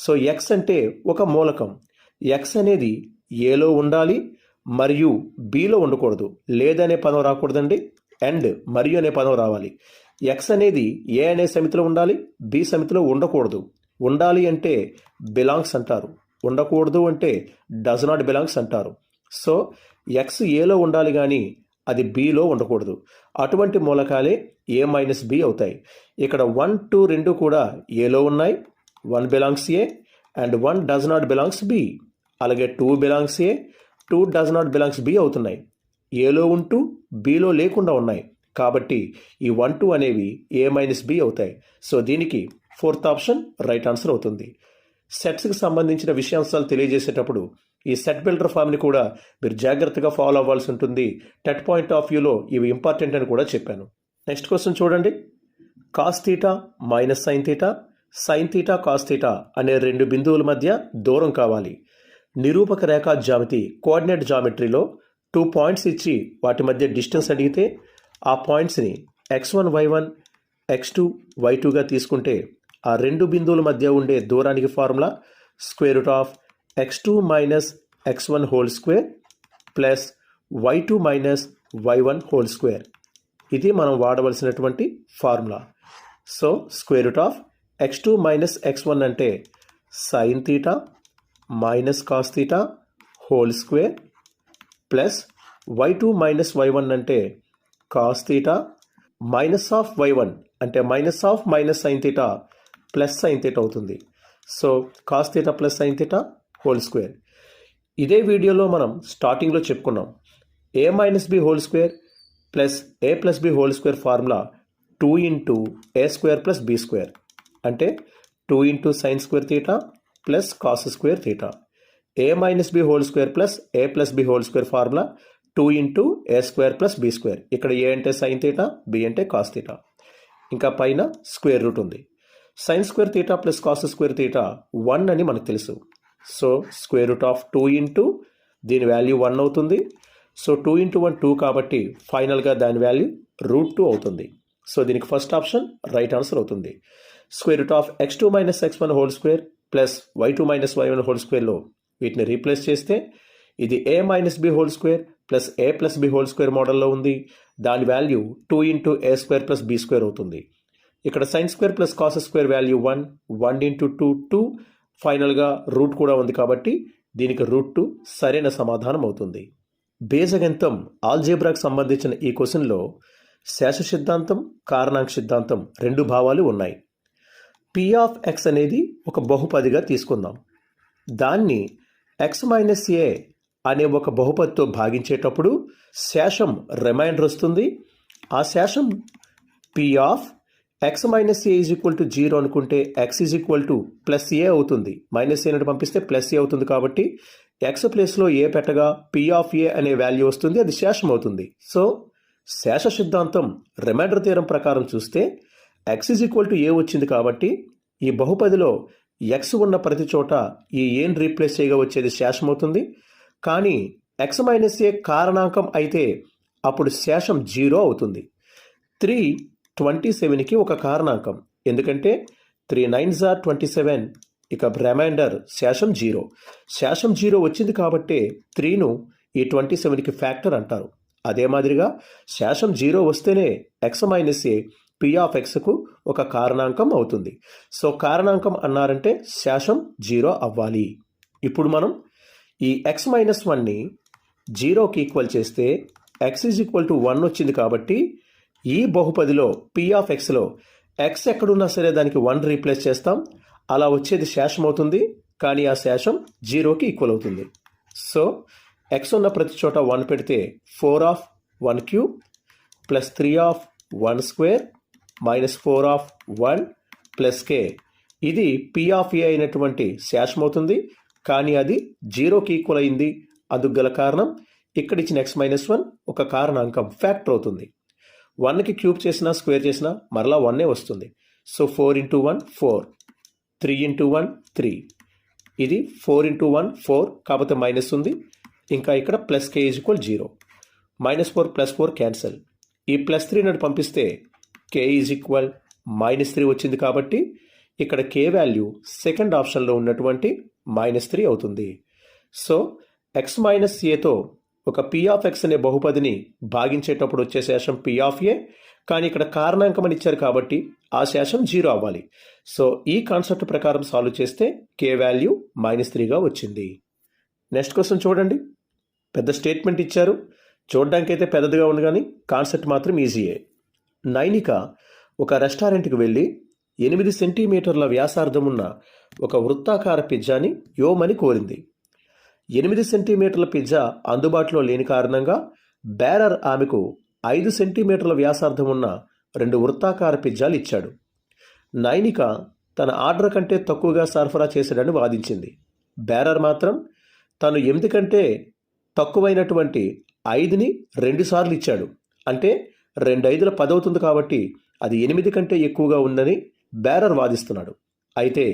సో ఎక్స్ అంటే ఒక మూలకం. ఎక్స్ అనేది ఏలో ఉండాలి మరియు బిలో ఉండకూడదు. లేదనే పదం రాకూడదండి, అండ్ మరియు అనే పదం రావాలి. ఎక్స్ అనేది ఏ అనే సమితిలో ఉండాలి, బి సమితిలో ఉండకూడదు. ఉండాలి అంటే బిలాంగ్స్ అంటారు, ఉండకూడదు అంటే డస్ నాట్ బిలాంగ్స్ అంటారు. సో ఎక్స్ ఏలో ఉండాలి కానీ అది బిలో ఉండకూడదు. అటువంటి మూలకాలే ఏ మైనస్ బి అవుతాయి. ఇక్కడ 1, 2 రెండు కూడా ఏలో ఉన్నాయి. 1 belongs A and 1 does not belongs B. అలాగే 2 belongs A, 2 does not belongs B అవుతున్నాయి. ఏలో ఉంటూ బిలో లేకుండా ఉన్నాయి. కాబట్టి ఈ 1, 2 అనేవి ఏ మైనస్ బి అవుతాయి. సో దీనికి 4th ఆప్షన్ రైట్ ఆన్సర్ అవుతుంది. సెట్స్కి సంబంధించిన విషయాంశాలు తెలియజేసేటప్పుడు ఈ సెట్ బిల్డర్ ఫామ్ని కూడా మీరు జాగ్రత్తగా ఫాలో అవ్వాల్సి ఉంటుంది. టెట్ పాయింట్ ఆఫ్ వ్యూలో ఇవి ఇంపార్టెంట్ అని కూడా చెప్పాను. నెక్స్ట్ క్వశ్చన్ చూడండి. Cos theta minus sine theta, sine theta cos theta అనే రెండు బిందువుల మధ్య దూరం కావాలి. నిరూపక రేఖా జ్యామితి కోఆర్డినేట్ జామెట్రీలో 2 పాయింట్స్ ఇచ్చి వాటి మధ్య డిస్టెన్స్ అడిగితే ఆ పాయింట్స్ని x1 y1 x2 y2గా తీసుకుంటే ఆ రెండు బిందువుల మధ్య ఉండే దూరానికి formula square root of x2 minus x1 whole square plus y2 minus y1 whole square. ఇది మనం వాడవలసినటువంటి formula. So square root of x2 minus x1 అంటే sine theta minus cos theta whole square plus y2 minus y1 అంటే cos theta minus of y1 అంటే minus of minus sine theta plus sine theta అవుతుంది. So cos theta plus sine theta whole square. ఇదే వీడియోలో మనం స్టార్టింగ్లో చెప్పుకున్నాం a minus b whole square plus a plus b whole square formula 2 into a square plus b square అంటే 2 into sine square theta plus cos square theta. A minus b whole square plus a plus b whole square formula 2 into a square plus b square. ఇక్కడ ఏ అంటే సైన్ థీటా, బి అంటే కాస్ థీటా. ఇంకా పైన స్క్వేర్ రూట్ ఉంది. Sine square theta plus cos square theta 1 అని మనకు తెలుసు. So square root of 2 into దీని వాల్యూ 1 అవుతుంది. సో 2 ఇంటూ 1 2 కాబట్టి ఫైనల్గా దాని వాల్యూ √2 అవుతుంది. సో దీనికి ఫస్ట్ ఆప్షన్ రైట్ ఆన్సర్ అవుతుంది. Square root of x2 minus x1 whole square plus y2 minus y1 whole స్క్వేర్లో వీటిని రీప్లేస్ చేస్తే ఇది a minus b whole square plus a plus b whole square మోడల్లో ఉంది. దాని value 2 into a square plus b square అవుతుంది. ఇక్కడ sine square plus cos square value 1, 1 into 2 2, ఫైనల్గా రూట్ కూడా ఉంది కాబట్టి దీనికి √2 సరైన సమాధానం అవుతుంది. బీజగణితం ఆల్జీబ్రాకు సంబంధించిన ఈ క్వశ్చన్లో శేష సిద్ధాంతం, కారణాంక సిద్ధాంతం రెండు భావాలు ఉన్నాయి. పి ఆఫ్ ఎక్స్ అనేది ఒక బహుపదిగా తీసుకుందాం. దాన్ని ఎక్స్ మైనస్ ఏ అనే ఒక బహుపదితో భాగించేటప్పుడు శేషం రిమైండర్ వస్తుంది. ఆ శేషం p of x minus a is equal to 0 అనుకుంటే x is equal to plus a అవుతుంది. మైనస్ ఏ పంపిస్తే ప్లస్ ఏ అవుతుంది కాబట్టి ఎక్స్ ప్లేస్లో ఏ పెట్టగా పి ఆఫ్ ఏ అనే వాల్యూ వస్తుంది, అది శేషం అవుతుంది. సో శేష సిద్ధాంతం రిమైండర్ థియరం ప్రకారం చూస్తే ఎక్స్ ఈజ్ ఈక్వల్ టు ఏ వచ్చింది కాబట్టి ఈ బహుపదిలో ఎక్స్ ఉన్న ప్రతి చోట ఈ ఏని రీప్లేస్ చేయగా వచ్చేది శేషం అవుతుంది. కానీ ఎక్స్ మైనస్ ఏ కారణాంకం అయితే అప్పుడు శేషం 0 అవుతుంది. 327కి ఒక కారణాంకం, ఎందుకంటే 3 9s are 27. ఇక రిమైండర్ శేషం 0. శేషం 0 వచ్చింది కాబట్టి 3ను ఈ 27కి ఫ్యాక్టర్ అంటారు. అదే మాదిరిగా శేషం 0 వస్తేనే x minus a p of ఎక్స్కు ఒక కారణాంకం అవుతుంది. సో కారణాంకం అన్నారంటే శేషం 0 అవ్వాలి. ఇప్పుడు మనం ఈ ఎక్స్ మైనస్ 1ని 0కి ఈక్వల్ చేస్తే ఎక్స్ ఈజ్ ఈక్వల్ టు 1 వచ్చింది కాబట్టి ఈ బహుపదిలో పి ఆఫ్ ఎక్స్లో ఎక్స్ ఎక్కడున్నా సరే దానికి 1 రీప్లేస్ చేస్తాం. అలా వచ్చేది శేషం అవుతుంది, కానీ ఆ శేషం 0కి ఈక్వల్ అవుతుంది. సో ఎక్స్ ఉన్న ప్రతి చోట 1 పెడితే 4 of 1 cube plus 3 of 1 square minus 4 of 1 plus k. ఇది పి ఆఫ్ ఏ అయినటువంటి శేషం అవుతుంది, కానీ అది 0కి ఈక్వల్ అయింది. అందుకు గల కారణం ఇక్కడ ఇచ్చిన ఎక్స్ మైనస్ 1 ఒక కారణాంకం ఫ్యాక్టర్ అవుతుంది. 1కి క్యూబ్ చేసినా స్క్వేర్ చేసినా మరలా 1 వస్తుంది. సో 4 ఇంటూ 1 4, 3 ఇంటూ 1 3, ఇది 4 ఇంటూ 1 4, కాకపోతే మైనస్ ఉంది. ఇంకా ఇక్కడ plus k is equal 0, -4 + 4 cancel. ఈ +3 నన్ను పంపిస్తే k ఈజ్ ఈక్వల్ -3 వచ్చింది. కాబట్టి ఇక్కడ k వాల్యూ సెకండ్ ఆప్షన్లో ఉన్నటువంటి -3 అవుతుంది. సో x మైనస్ ఏతో ఒక p ఆఫ్ x అనే బహుపదిని భాగించేటప్పుడు వచ్చే శేషం p ఆఫ్ a, కానీ ఇక్కడ కారణాంకం అని ఇచ్చారు కాబట్టి ఆ శేషం 0 అవ్వాలి. సో ఈ కాన్సెప్ట్ ప్రకారం సాల్వ్ చేస్తే k వాల్యూ -3గా వచ్చింది. నెక్స్ట్ క్వశ్చన్ చూడండి. పెద్ద స్టేట్మెంట్ ఇచ్చారు, చూడడానికి అయితే పెద్దదిగా ఉంది కానీ కాన్సెప్ట్ మాత్రం ఈజీయే. నైనిక ఒక రెస్టారెంట్కి వెళ్ళి 8 సెంటీమీటర్ల వ్యాసార్థం ఉన్న ఒక వృత్తాకార పిజ్జాని యోమని కోరింది. 8 సెంటీమీటర్ల పిజ్జా అందుబాటులో లేని కారణంగా బేరర్ ఆమెకు 5 సెంటీమీటర్ల వ్యాసార్థం ఉన్న 2 వృత్తాకార పిజ్జాలు ఇచ్చాడు. నైనిక తన ఆర్డర్ కంటే తక్కువగా సరఫరా చేశాడని వాదించింది. బేరర్ మాత్రం తను 8 కంటే తక్కువైనటువంటి 5ని 2 సార్లు ఇచ్చాడు. అంటే 2 5ల 10 అవుతుంది కాబట్టి అది 8 కంటే ఎక్కువగా ఉందని బేరర్ వాదిస్తున్నాడు. అయితే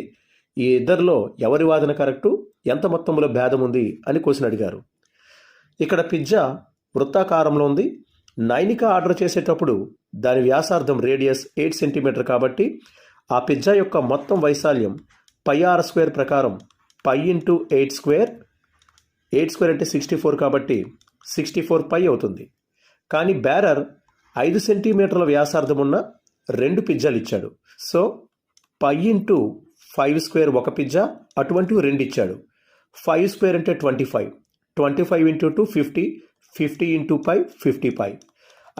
ఈ ఇద్దరిలో ఎవరి వాదన కరెక్టు, ఎంత మొత్తంలో భేదం ఉంది అని క్వశ్చన్ అడిగారు. ఇక్కడ పిజ్జా వృత్తాకారంలో ఉంది. నైనిక ఆర్డర్ చేసేటప్పుడు దాని వ్యాసార్థం రేడియస్ 8 సెంటీమీటర్ కాబట్టి ఆ పిజ్జా యొక్క మొత్తం వైశాల్యం πr² ప్రకారం π ఇంటూ 8² 8² అంటే 64 కాబట్టి 64π అవుతుంది. కానీ బేరర్ 5 సెంటీమీటర్ల వ్యాసార్థం ఉన్న 2 పిజ్జాలు ఇచ్చాడు. సో π ఇంటూ 5² ఒక పిజ్జా, అటువంటివి 2 ఇచ్చాడు. 5² అంటే 25, 25 ఇంటూ 2 50, 50 ఇంటూ π 50π.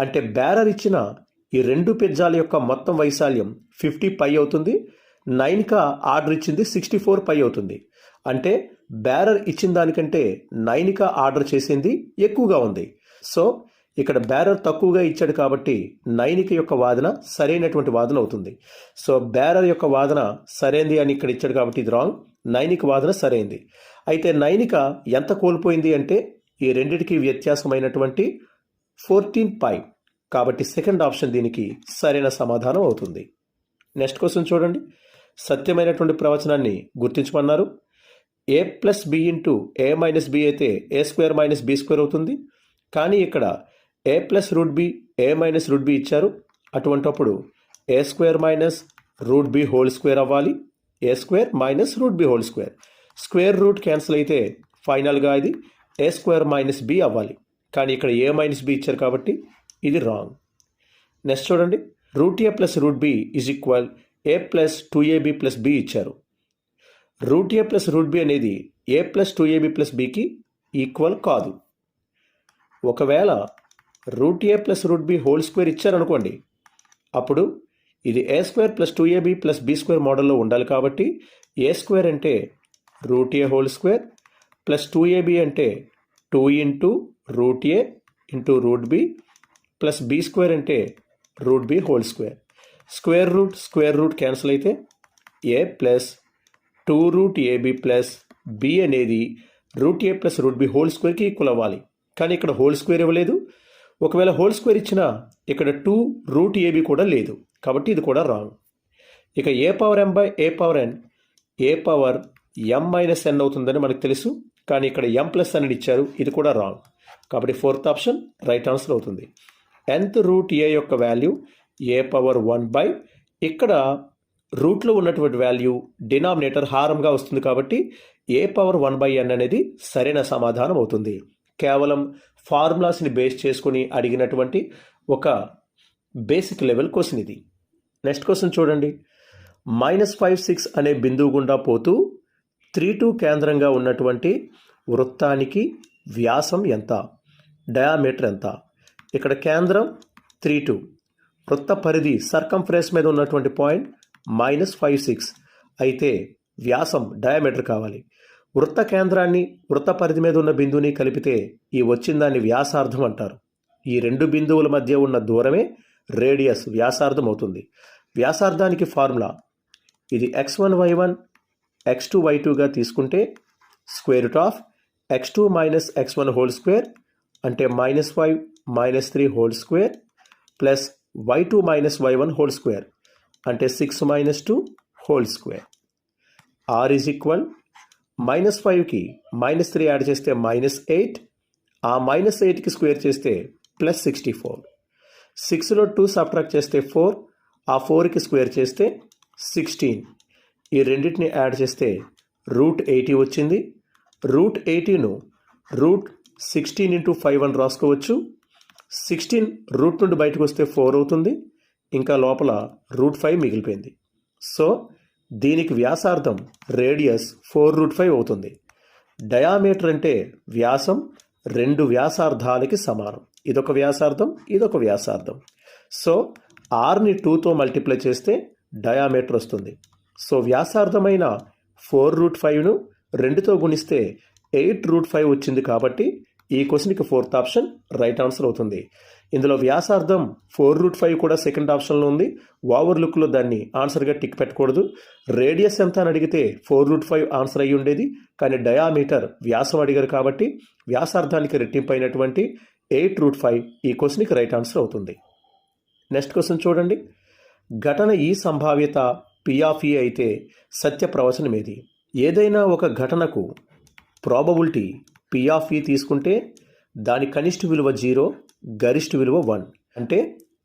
అంటే బేరర్ ఇచ్చిన ఈ 2 పిజ్జాల యొక్క మొత్తం వైశాల్యం 50π అవుతుంది. నైనిక ఆర్డర్ ఇచ్చింది 64π అవుతుంది. అంటే బేరర్ ఇచ్చిన దానికంటే నైనిక ఆర్డర్ చేసింది ఎక్కువగా ఉంది. సో ఇక్కడ బేరర్ తక్కువగా ఇచ్చాడు కాబట్టి నైనిక యొక్క వాదన సరైనటువంటి వాదన అవుతుంది. సో బేరర్ యొక్క వాదన సరైంది అని ఇక్కడ ఇచ్చాడు కాబట్టి ఇది రాంగ్. నైనిక వాదన సరైంది. అయితే నైనిక ఎంత కోల్పోయింది అంటే ఈ రెండిటికి వ్యత్యాసమైనటువంటి 14π. కాబట్టి సెకండ్ ఆప్షన్ దీనికి సరైన సమాధానం అవుతుంది. నెక్స్ట్ క్వశ్చన్ చూడండి. సత్యమైనటువంటి ప్రవచనాన్ని గుర్తించమన్నారు. a + b into a - b అయితే a² - b² అవుతుంది. కానీ ఇక్కడ a + √b a - √b ఇచ్చారు. అటువంటప్పుడు a² - √b హోల్² అవ్వాలి. a² - √b హోల్². స్క్వేర్ రూట్ క్యాన్సిల్ అయితే ఫైనల్గా ఇది a² - b అవ్వాలి. కానీ ఇక్కడ a - b ఇచ్చారు కాబట్టి ఇది రాంగ్. నెక్స్ట్ చూడండి. √a + √b is equal a + 2ab + b ఇచ్చారు. √a + √b అనేది a + 2ab + bకి ఈక్వల్ కాదు. ఒకవేళ √a + √b హోల్² ఇచ్చారనుకోండి, అప్పుడు ఇది a² + 2ab + b² మోడల్లో ఉండాలి. కాబట్టి a² అంటే √a హోల్² ప్లస్ 2ab అంటే 2 into √a into √b plus b² అంటే √b హోల్². స్క్వేర్ రూట్ క్యాన్సిల్ అయితే a plus 2√ab plus b అనేది √a + √b హోల్² ఈక్వల్ అవ్వాలి. కానీ ఇక్కడ హోల్² ఇవ్వలేదు. ఒకవేళ హోల్² ఇచ్చినా ఇక్కడ 2√ab కూడా లేదు. కాబట్టి ఇది కూడా రాంగ్. ఇక a⁴m/a⁴n a⁴m-n అవుతుందని మనకు తెలుసు. కానీ ఇక్కడ m+ అనేది ఇచ్చారు, ఇది కూడా రాంగ్. కాబట్టి ఫోర్త్ ఆప్షన్ రైట్ ఆన్సర్ అవుతుంది. nth రూట్ a యొక్క వాల్యూ a⁴1/, ఇక్కడ రూట్లో ఉన్నటువంటి వాల్యూ డినామినేటర్ హారంగా వస్తుంది కాబట్టి a⁴1/n అనేది సరైన సమాధానం అవుతుంది. కేవలం ఫార్ములాస్ని బేస్ చేసుకుని అడిగినటువంటి ఒక బేసిక్ లెవెల్ క్వశ్చన్ ఇది. నెక్స్ట్ క్వశ్చన్ చూడండి. -5 6 అనే బిందువు గుండా పోతూ 3 కేంద్రంగా ఉన్నటువంటి వృత్తానికి వ్యాసం ఎంత, డయామీటర్ ఎంత? ఇక్కడ కేంద్రం 3 వృత్త పరిధి సర్కంఫరెన్స్ మీద ఉన్నటువంటి పాయింట్ -5 6 అయితే వ్యాసం డయామీటర్ కావాలి. వృత్త కేంద్రాన్ని వృత్త పరిధి మీద ఉన్న బిందువుని కలిపితే ఈ వచ్చిందాన్ని వ్యాసార్థం అంటారు. ఈ 2 బిందువుల మధ్య ఉన్న దూరమే రేడియస్ వ్యాసార్థం అవుతుంది. వ్యాసార్థానికి ఫార్ములా ఇది x1 y1 x2 y2గా తీసుకుంటే √x2 - x1 హోల్² అంటే -5 - 3 హోల్² plus y2 minus y1 whole square అంటే 6 minus 2 whole square. r is equal -5కి -3 యాడ్ చేస్తే -8, ఆ -8కి స్క్వేర్ చేస్తే ప్లస్ 64. 6లో 2 సబ్ట్రాక్ట్ చేస్తే 4, ఆ 4కి స్క్వేర్ చేస్తే 16. ఈ రెండింటిని యాడ్ చేస్తే √80 వచ్చింది. √80ను √16 ఇంటూ 5 అని రాసుకోవచ్చు. 16 రూట్ నుండి బయటకు వస్తే 4 అవుతుంది. ఇంకా లోపల √5 మిగిలిపోయింది. సో దీనికి వ్యాసార్థం రేడియస్ 4√5 అవుతుంది. డయామీటర్ అంటే వ్యాసం రెండు వ్యాసార్థాలకి సమానం. ఇదొక వ్యాసార్థం, ఇదొక వ్యాసార్థం. సో ఆర్ని 2తో మల్టిప్లై చేస్తే డయామీటర్ వస్తుంది. సో వ్యాసార్థమైన 4√5ను 2తో గుణిస్తే 8√5 వచ్చింది. కాబట్టి ఈ క్వశ్చన్కి 4th ఆప్షన్ రైట్ ఆన్సర్ అవుతుంది. ఇందులో వ్యాసార్థం 4√5 కూడా సెకండ్ ఆప్షన్లో ఉంది. ఓవర్ లుక్లో దాన్ని ఆన్సర్గా టిక్ పెట్టకూడదు. రేడియస్ ఎంత అని అడిగితే 4√5 ఆన్సర్ అయ్యి ఉండేది. కానీ డయామీటర్ వ్యాసం అడిగారు కాబట్టి వ్యాసార్థానికి రెట్టింపు అయినటువంటి 8√5 ఈ క్వశ్చన్కి రైట్ ఆన్సర్ అవుతుంది. నెక్స్ట్ క్వశ్చన్ చూడండి. ఘటన ఈ సంభావ్యత P అయితే సత్య ప్రవచనం ఏది? ఏదైనా ఒక ఘటనకు ప్రాబబిలిటీ P తీసుకుంటే దాని కనిష్ట విలువ 0, గరిష్ట విలువ 1. అంటే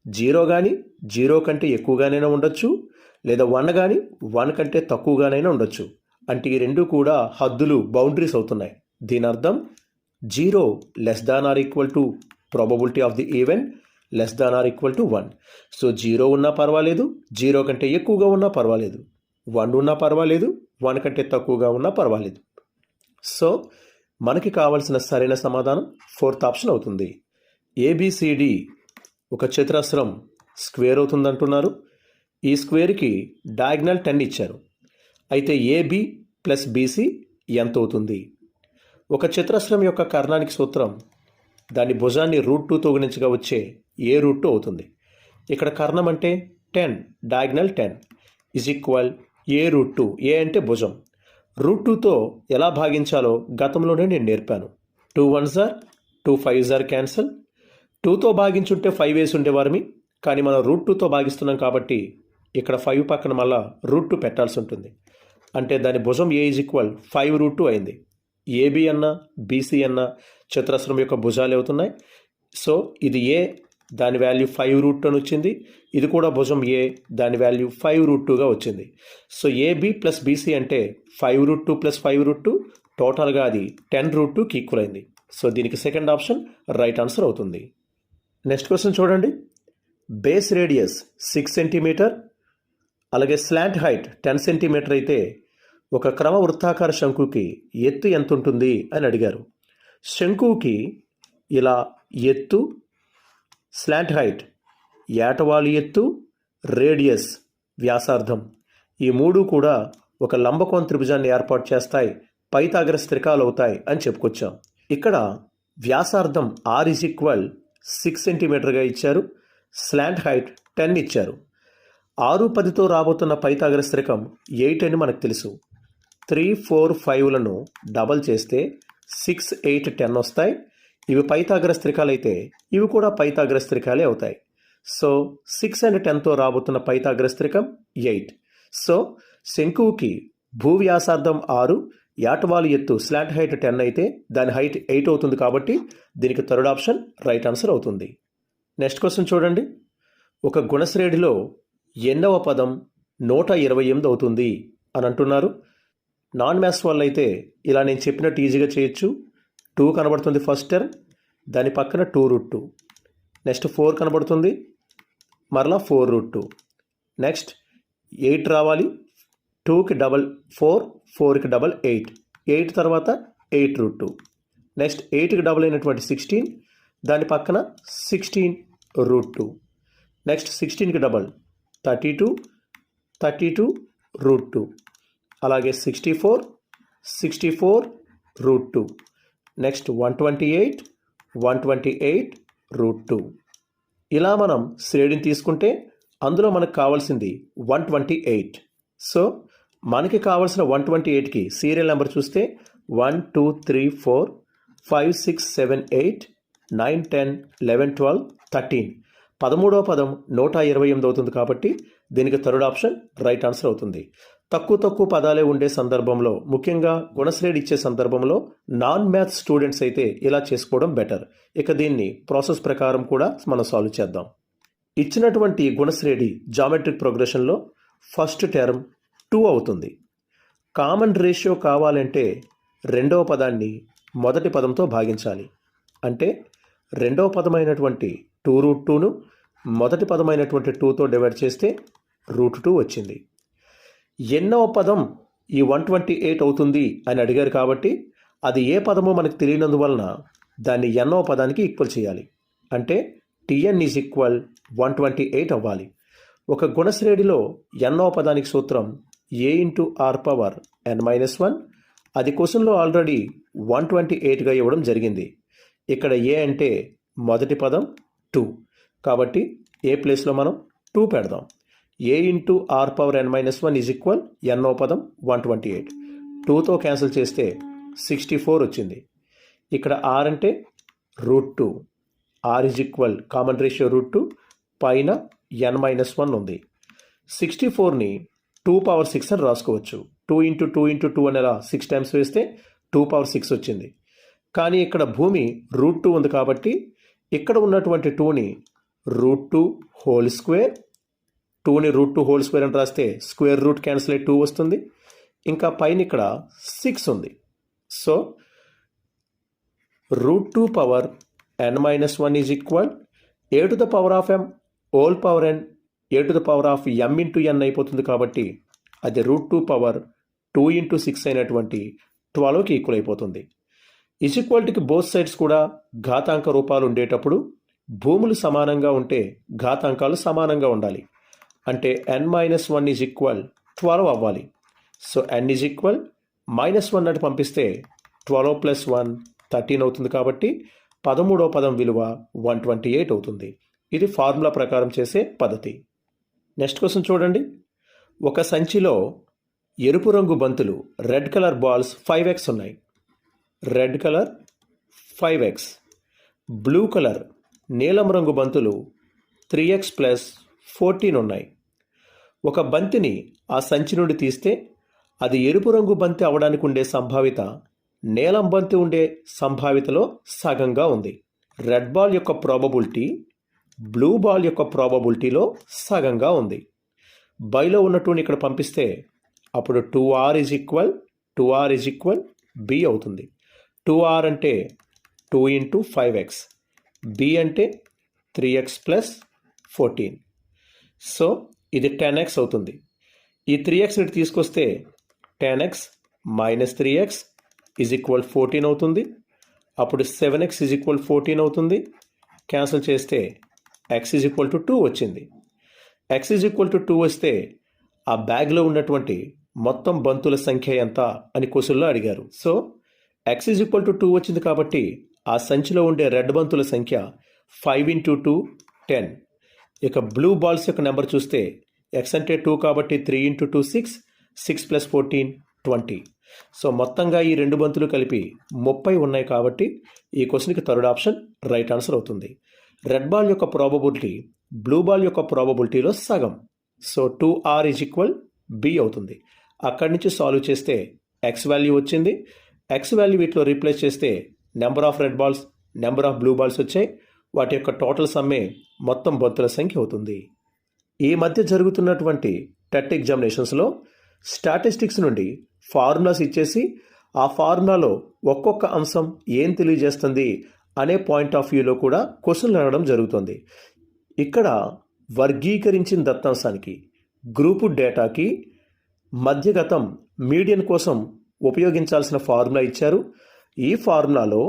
0 కానీ 0 కంటే ఎక్కువగానైనా ఉండొచ్చు, లేదా 1 కానీ 1 కంటే తక్కువగానైనా ఉండొచ్చు. అంటే ఈ రెండు కూడా హద్దులు, బౌండరీస్ అవుతున్నాయి. దీని అర్థం 0 less than or equal to probability of the event less than or equal to 1. So 0 ఉన్నా పర్వాలేదు, 0 కంటే ఎక్కువగా ఉన్నా పర్వాలేదు, 1 ఉన్నా పర్వాలేదు, 1 కంటే తక్కువగా ఉన్నా పర్వాలేదు. సో మనకి కావాల్సిన సరైన సమాధానం 4th ఆప్షన్ అవుతుంది. ABCD ఒక చతురస్రం స్క్వేర్ అవుతుందంటున్నారు. ఈ స్క్వేర్కి డయాగ్నల్ 10 ఇచ్చారు. అయితే AB ప్లస్ BC ఎంత అవుతుంది? ఒక చతురస్రం యొక్క కర్ణానికి సూత్రం దాని భుజాన్ని √2తో గుణించగా వచ్చే A√2 అవుతుంది. ఇక్కడ కర్ణం అంటే 10, diagonal 10 is equal A√2. A అంటే భుజం. √2తో ఎలా భాగించాలో గతంలోనే నేను నేర్పాను. 2 1s are 2 5s are cancel. 2తో భాగించుంటే 5 వేసి ఉండేవారమి. కానీ మనం √2తో భాగిస్తున్నాం కాబట్టి ఇక్కడ 5 పక్కన మళ్ళా √2 పెట్టాల్సి ఉంటుంది. అంటే దాని భుజం A ఈజ్ ఈక్వల్ 5√2 అయింది. AB అన్న BC అన్న చతురస్రం యొక్క భుజాలు అవుతున్నాయి. సో ఇది A, దాని వాల్యూ 5√2 అని వచ్చింది. ఇది కూడా భుజం A, దాని వాల్యూ 5√2గా వచ్చింది. సో AB ప్లస్ BC అంటే 5√2 ప్లస్ 5√2, టోటల్గా అది 10√2కి ఈక్వల్ అయింది. సో దీనికి సెకండ్ ఆప్షన్ రైట్ ఆన్సర్ అవుతుంది. నెక్స్ట్ క్వశ్చన్ చూడండి. బేస్ రేడియస్ 6 సెంటీమీటర్, అలాగే స్లాంట్ హైట్ 10 సెంటీమీటర్ అయితే ఒక క్రమ వృత్తాకార శంకుకి ఎత్తు ఎంత ఉంటుంది అని అడిగారు. శంకుకి ఇలా ఎత్తు, స్లాంట్ హైట్ ఏటవాలు ఎత్తు, రేడియస్ వ్యాసార్థం, ఈ మూడు కూడా ఒక లంబకోణ త్రిభుజాన్ని ఏర్పాటు చేస్తాయి, పైథాగరస్ త్రికాలు అవుతాయి అని చెప్పుకొచ్చాం. ఇక్కడ వ్యాసార్థం R ఈజ్ ఈక్వల్ 6 సెంటీమీటర్గా ఇచ్చారు. స్లాంట్ హైట్ 10 ఇచ్చారు. 6 10తో రాబోతున్న పైథాగరస్ త్రికం 8 అని మనకు తెలుసు. 3 4 5లను డబల్ చేస్తే 6 8 10 వస్తాయి. ఇవి పైథాగరస్ త్రికాలు అయితే ఇవి కూడా పైథాగరస్ త్రికాలే అవుతాయి. సో 6 and 10తో రాబోతున్న పైథాగరస్ త్రికం 8. సో శంకువుకి భూవ్యాసార్థం 6, యాటవాలు ఎత్తు స్లాంట్ హైట్ 10 అయితే దాని హైట్ 8 అవుతుంది. కాబట్టి దీనికి థర్డ్ ఆప్షన్ రైట్ ఆన్సర్ అవుతుంది. నెక్స్ట్ క్వశ్చన్ చూడండి. ఒక గుణశ్రేణిలో ఎన్నవ పదం 128 అవుతుంది అని అంటున్నారు. నాన్ మ్యాథ్స్ వాళ్ళు అయితే ఇలా నేను చెప్పినట్టు ఈజీగా చేయొచ్చు. 2 కనబడుతుంది ఫస్ట్ టర్మ్, దాని పక్కన 2√2. నెక్స్ట్ 4 కనబడుతుంది, మరలా 4√2. నెక్స్ట్ 8 రావాలి, 2కి డబల్ 4, 4కి డబల్ 8, 8 తర్వాత 8√2. నెక్స్ట్ 8కి డబల్ అయినటువంటి 16, దాని పక్కన 16√2. నెక్స్ట్ 16కి డబల్ 32, 32√2. అలాగే 64, 64√2. నెక్స్ట్ 128, 128√2. ఇలా మనం శ్రేణిని తీసుకుంటే అందులో మనకు కావాల్సింది 128. సో మనకి కావాల్సిన 128కి సీరియల్ నెంబర్ చూస్తే 1 2 3 4 5 6 7 8 9 10 11 12 13 13వ పదం 128 అవుతుంది కాబట్టి దీనికి థర్డ్ ఆప్షన్ రైట్ ఆన్సర్ అవుతుంది. తక్కువ పదాలే ఉండే సందర్భంలో, ముఖ్యంగా గుణశ్రేణి ఇచ్చే సందర్భంలో నాన్ మ్యాథ్స్ స్టూడెంట్స్ అయితే ఇలా చేసుకోవడం బెటర్. ఇక దీన్ని ప్రాసెస్ ప్రకారం కూడా మనం సాల్వ్ చేద్దాం. ఇచ్చినటువంటి గుణశ్రేణి జామెట్రిక్ ప్రోగ్రెషన్లో ఫస్ట్ టర్మ్ 2 అవుతుంది. కామన్ రేషియో కావాలంటే రెండవ పదాన్ని మొదటి పదంతో భాగించాలి. అంటే రెండవ పదమైనటువంటి 2√2ను మొదటి పదమైనటువంటి 2తో డివైడ్ చేస్తే √2 వచ్చింది. ఎన్నవ పదం ఈ 128 అవుతుంది అని అడిగారు కాబట్టి అది ఏ పదమో మనకు తెలియనందువలన దాన్ని ఎన్నవ పదానికి ఈక్వల్ చేయాలి. అంటే tn ఈజ్ ఈక్వల్ 128 అవ్వాలి. ఒక గుణశ్రేణిలో ఎన్నవ పదానికి సూత్రం a into r power n-1. అది క్వశ్చన్లో ఆల్రెడీ 128గా ఇవ్వడం జరిగింది. ఇక్కడ a అంటే మొదటి పదం 2 కాబట్టి ఏ ప్లేస్లో మనం 2 పెడదాం. a into r power n-1 is equal ఎన్నో పదం 128. 2తో క్యాన్సిల్ చేస్తే 64 వచ్చింది. ఇక్కడ r అంటే √2. r is equal common ratio √2 పైన n-1 ఉంది. 64ని 2 పవర్ 6 అని రాసుకోవచ్చు. 2 ఇంటూ 2 ఇంటూ 2 అనేలా 6 టైమ్స్ వేస్తే 2 పవర్ 6 వచ్చింది. కానీ ఇక్కడ భూమి √2 ఉంది కాబట్టి ఇక్కడ ఉన్నటువంటి 2ని √2 హోల్ స్క్వేర్, 2ని √2 హోల్ స్క్వేర్ అని రాస్తే స్క్వేర్ రూట్ క్యాన్సిల్ అయ్యి 2 వస్తుంది. ఇంకా పైన ఇక్కడ 6 ఉంది. So √2 power n-1 is equal a to the power of m whole power n a to the power of m into n అయిపోతుంది. కాబట్టి అది √2 పవర్ 2 ఇంటూ 6 అయినటువంటి 12కి ఈక్వల్ అయిపోతుంది. ఈక్వాలిటీకి బోత్ సైడ్స్ కూడా ఘాతాంక రూపాలు ఉండేటప్పుడు భూములు సమానంగా ఉంటే ఘాతాంకాలు సమానంగా ఉండాలి. అంటే n-1 ఈజ్ ఈక్వల్ 12 అవ్వాలి. సో n ఈజ్ ఈక్వల్ -1 అటు పంపిస్తే 12 + 1 13 అవుతుంది. కాబట్టి 13వ పదం విలువ 128 అవుతుంది. ఇది ఫార్ములా ప్రకారం చేసే పద్ధతి. నెక్స్ట్ క్వశ్చన్ చూడండి. ఒక సంచిలో ఎరుపు రంగు బంతులు రెడ్ కలర్ బాల్స్ 5x ఉన్నాయి. Red colour 5x, blue colour నీలం రంగు బంతులు 3x + 14 ఉన్నాయి. ఒక బంతిని ఆ సంచి నుండి తీస్తే అది ఎరుపు రంగు బంతి అవడానికి ఉండే సంభావిత నీలం బంతి ఉండే సంభావితలో సగంగా ఉంది. రెడ్ బాల్ యొక్క ప్రాబబిలిటీ బ్లూ బాల్ యొక్క ప్రాబబిలిటీలో సగంగా ఉంది. బైలో ఉన్నటువంటి ఇక్కడ పంపిస్తే అప్పుడు 2r ఈజ్ ఈక్వల్ b అవుతుంది. 2r అంటే 2 ఇంటూ 5x, b అంటే 3x + 14. సో ఇది 10x అవుతుంది. ఈ 3xని తీసుకొస్తే 10x - 3x ఈజ్ ఈక్వల్ 14 అవుతుంది. అప్పుడు 7x ఈజ్ ఈక్వల్ 14 అవుతుంది. క్యాన్సిల్ చేస్తే x ఈజ్ ఈక్వల్ టు 2 వచ్చింది. x ఈజ్ ఈక్వల్ టు 2 వస్తే ఆ బ్యాగ్లో ఉన్నటువంటి మొత్తం బంతుల సంఖ్య ఎంత అని క్వశ్చన్లో అడిగారు. So x is equal to 2 వచ్చింది కాబట్టి ఆ సంచిలో ఉండే రెడ్ బంతుల సంఖ్య 5 ఇంటూ 2 10. ఇక బ్లూ బాల్స్ యొక్క నెంబర్ చూస్తే x అంటే 2 కాబట్టి 3 ఇంటూ 2 6, 6 + 14 20. సో మొత్తంగా ఈ రెండు బంతులు కలిపి 30 ఉన్నాయి కాబట్టి ఈ క్వశ్చన్కి థర్డ్ ఆప్షన్ రైట్ ఆన్సర్ అవుతుంది. రెడ్ బాల్ యొక్క ప్రాబబిలిటీ బ్లూ బాల్ యొక్క ప్రాబబిలిటీలో సగం. So 2r is equal b అవుతుంది. అక్కడి నుంచి సాల్వ్ చేస్తే x వాల్యూ వచ్చింది. x వాల్యూ వీటిలో రీప్లేస్ చేస్తే number of red balls, number of blue balls వచ్చాయి. వాటి యొక్క టోటల్ సమ్మే మొత్తం బంతుల సంఖ్య అవుతుంది. ఈ మధ్య జరుగుతున్నటువంటి టెట్ ఎగ్జామినేషన్స్లో స్టాటిస్టిక్స్ నుండి ఫార్ములాస్ ఇచ్చేసి ఆ ఫార్ములాలో ఒక్కొక్క అంశం ఏం తెలియజేస్తుంది అనే పాయింట్ ఆఫ్ వ్యూలో కూడా క్వశ్చన్లు అడగడం జరుగుతుంది. ఇక్కడ వర్గీకరించిన దత్తాంశానికి, గ్రూపు డేటాకి మధ్యగతం మీడియన్ కోసం ఉపయోగించాల్సిన ఫార్ములా ఇచ్చారు. ఈ ఫార్ములాలో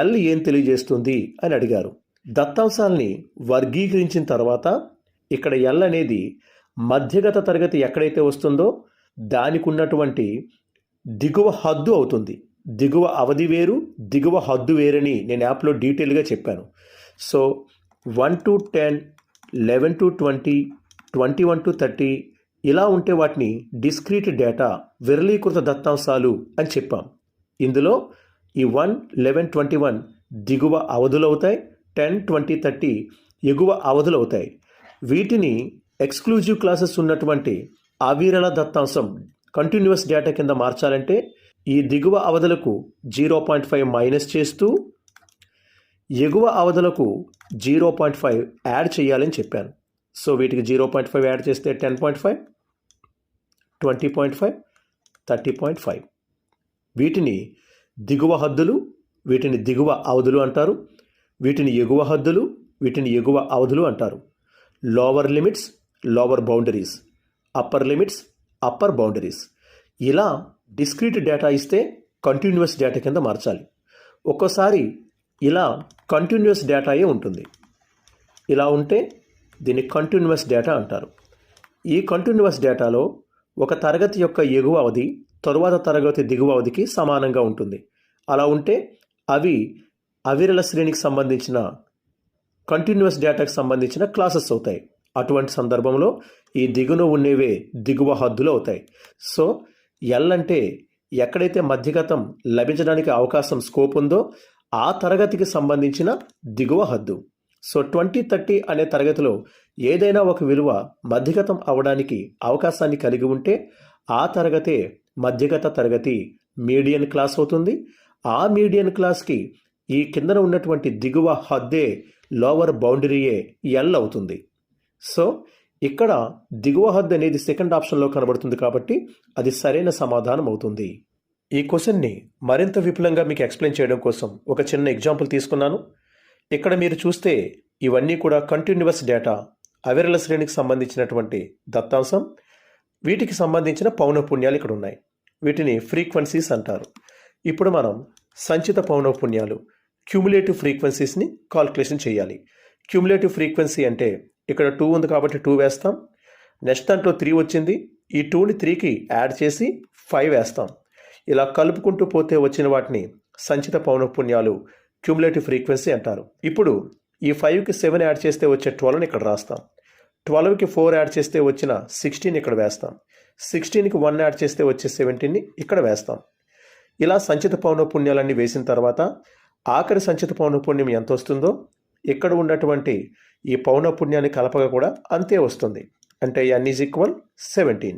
ఎల్ ఏం తెలియజేస్తుంది అని అడిగారు. దత్తాంశాలని వర్గీకరించిన తర్వాత ఇక్కడ ఎల్ అనేది మధ్యగత తరగతి ఎక్కడైతే వస్తుందో దానికి ఉన్నటువంటి దిగువ హద్దు అవుతుంది. దిగువ అవధి వేరు, దిగువ హద్దు వేరని నేను యాప్లో డీటెయిల్గా చెప్పాను. సో 1 to 10, 11 to 20, 21 to 30 ఇలా ఉంటే వాటిని డిస్క్రీట్ డేటా, విరళీకృత దత్తాంశాలు అని చెప్పాం. ఇందులో ఈ 1, 11, 21 దిగువ అవధులు అవుతాయి. 10, 20, 30 ఎగువ అవధులు అవుతాయి. వీటిని ఎక్స్క్లూజివ్ క్లాసెస్ ఉన్నటువంటి అవిరళ దత్తాంశం కంటిన్యూస్ డేటా కింద మార్చాలంటే ఈ దిగువ అవధులకు 0.5 మైనస్ చేస్తూ ఎగువ అవధులకు 0.5 యాడ్ చేయాలని చెప్పాను. సో వీటికి 0.5 యాడ్ చేస్తే 10.5, 20.5, 30.5. వీటిని దిగువ హద్దులు, వీటిని దిగువ అవధులు అంటారు. వీటిని ఎగువ హద్దులు, వీటిని ఎగువ అవధులు అంటారు. Lower limits, lower boundaries, upper limits, upper boundaries. ఇలా డిస్క్రీట్ డేటా ఇస్తే కంటిన్యూస్ డేటా కింద మార్చాలి. ఒక్కోసారి ఇలా కంటిన్యూస్ డేటాయే ఉంటుంది. ఇలా ఉంటే దీన్ని కంటిన్యూస్ డేటా అంటారు. ఈ కంటిన్యూస్ డేటాలో ఒక తరగతి యొక్క ఎగువ అవధి తరువాత తరగతి దిగువ అవధికి సమానంగా ఉంటుంది. అలా ఉంటే అవి అవిరళ శ్రేణికి సంబంధించిన కంటిన్యూస్ డేటాకి సంబంధించిన క్లాసెస్ అవుతాయి. అటువంటి సందర్భంలో ఈ దిగువన ఉండేవే దిగువ హద్దులు అవుతాయి. సో ఎల్ అంటే ఎక్కడైతే మధ్యగతం లభించడానికి అవకాశం స్కోప్ ఉందో ఆ తరగతికి సంబంధించిన దిగువ హద్దు. సో 2030 అనే తరగతిలో ఏదైనా ఒక విలువ మధ్యగతం అవడానికి అవకాశాన్ని కలిగి ఉంటే ఆ తరగతే మధ్యగత తరగతి, మీడియన్ క్లాస్ అవుతుంది. ఆ మీడియన్ క్లాస్కి ఈ కిందన ఉన్నటువంటి దిగువ హద్దే, లోవర్ బౌండరీయే ఎల్ అవుతుంది. సో ఇక్కడ దిగువ హద్దు అనేది సెకండ్ ఆప్షన్లో కనబడుతుంది కాబట్టి అది సరైన సమాధానం అవుతుంది. ఈ క్వశ్చన్ని మరింత విపులంగా మీకు ఎక్స్ప్లెయిన్ చేయడం కోసం ఒక చిన్న ఎగ్జాంపుల్ తీసుకున్నాను. ఇక్కడ మీరు చూస్తే ఇవన్నీ కూడా కంటిన్యూస్ డేటా, అవిరళ శ్రేణికి సంబంధించినటువంటి దత్తాంశం. వీటికి సంబంధించిన పౌనఃపున్యాలు ఇక్కడ ఉన్నాయి. వీటిని ఫ్రీక్వెన్సీస్ అంటారు. ఇప్పుడు మనం సంచిత పౌనఃపున్యాలు, క్యూములేటివ్ ఫ్రీక్వెన్సీస్ని కాల్కులేషన్ చేయాలి. క్యూములేటివ్ ఫ్రీక్వెన్సీ అంటే ఇక్కడ 2 ఉంది కాబట్టి 2 వేస్తాం. నెక్స్ట్ దాంట్లో 3 వచ్చింది. ఈ 2ని 3కి యాడ్ చేసి 5 వేస్తాం. ఇలా కలుపుకుంటూ పోతే వచ్చిన వాటిని సంచిత పౌనఃపున్యాలు, క్యూములేటివ్ ఫ్రీక్వెన్సీ అంటారు. ఇప్పుడు ఈ 5కి 7 యాడ్ చేస్తే వచ్చే 12ని ఇక్కడ రాస్తాం. 12కి 4 యాడ్ చేస్తే వచ్చిన 16 ఇక్కడ వేస్తాం. 16కి 1 యాడ్ చేస్తే వచ్చే 17ని ఇక్కడ వేస్తాం. ఇలా సంచిత పౌనఃపున్యాలన్నీ వేసిన తర్వాత ఆఖరి సంచిత పౌనఃపున్యం ఎంత వస్తుందో ఇక్కడ ఉన్నటువంటి ఈ పౌనఃపున్యాన్ని కలపగా కూడా అంతే వస్తుంది. అంటే n = 17.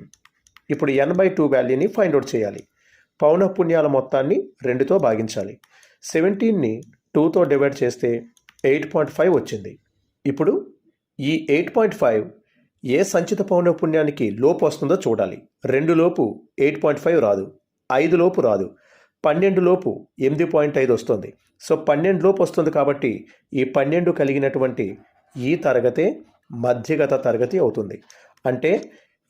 ఇప్పుడు n/2 వాల్యూని ఫైండ్ అవుట్ చేయాలి. పౌనఃపున్యాల మొత్తాన్ని 2తో భాగించాలి. 17ని 2తో డివైడ్ చేస్తే 8.5 వచ్చింది. ఇప్పుడు ఈ 8.5 ఏ సంచిత పౌనఃపున్యానికి లోపు వస్తుందో చూడాలి. 2 లోపు 8.5 రాదు, 5 లోపు రాదు, 12 లోపు 8.5 వస్తుంది. సో 12 లోపు వస్తుంది కాబట్టి ఈ 12 కలిగినటువంటి ఈ తరగతే మధ్యగత తరగతి అవుతుంది. అంటే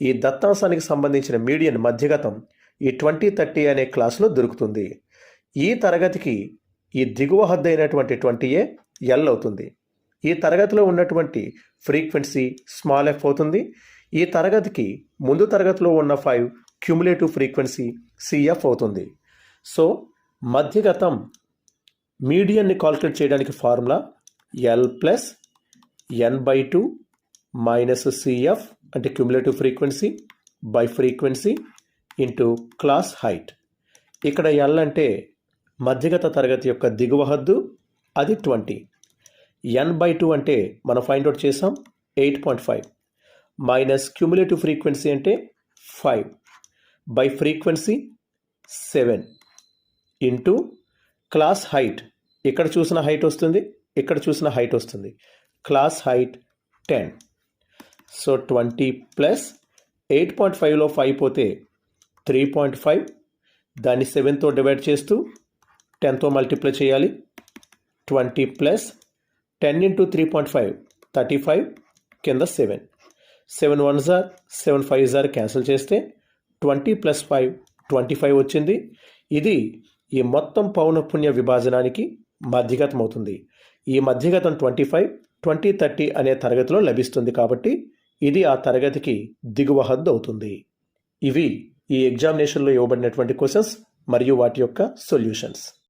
ఈ దత్తాంశానికి సంబంధించిన మీడియన్ మధ్యగతం ఈ 2030 అనే క్లాసులో దొరుకుతుంది. ఈ తరగతికి ఈ దిగువ హద్దు అయినటువంటి 20 ఎల్ అవుతుంది. ఈ తరగతిలో ఉన్నటువంటి ఫ్రీక్వెన్సీ స్మాల్ ఎఫ్ అవుతుంది. ఈ తరగతికి ముందు తరగతిలో ఉన్న 5 క్యూములేటివ్ ఫ్రీక్వెన్సీ సిఎఫ్ అవుతుంది. సో మధ్యగతం మీడియన్ని కాల్కులేట్ చేయడానికి formula l plus n/2 minus CF అంటే cumulative frequency by frequency into class height. ఇక్కడ ఎల్ అంటే మధ్యగత తరగతి యొక్క దిగువ హద్దు, అది 20. n/2 అంటే మనం ఫైండ్ అవుట్ చేసాం 8.5 మైనస్ క్యూములేటివ్ ఫ్రీక్వెన్సీ అంటే 5 by frequency 7 into class height. ఇక్కడ చూసిన హైట్ వస్తుంది, ఇక్కడ చూసిన హైట్ వస్తుంది. Class height 10. సో 20 ప్లస్ 8.5లో 5 పోతే 3.5, దాన్ని 7తో డివైడ్ చేస్తూ 10తో మల్టిప్లై చేయాలి. 20 ప్లస్ 10 × 3.5 35 కింద 7. 7 1s are 7 5s are cancel చేస్తే 20 ప్లస్ 5 25 వచ్చింది. ఇది ఈ మొత్తం పౌనఃపున్య విభాజనానికి మధ్యగతం అవుతుంది. ఈ మధ్యగతం 25 2030 అనే తరగతిలో లభిస్తుంది కాబట్టి ఇది ఆ తరగతికి దిగువ హద్దు అవుతుంది. ఇవి ఈ ఎగ్జామినేషన్లో ఇవ్వబడినటువంటి క్వశ్చన్స్ మరియు వాటి యొక్క సొల్యూషన్స్.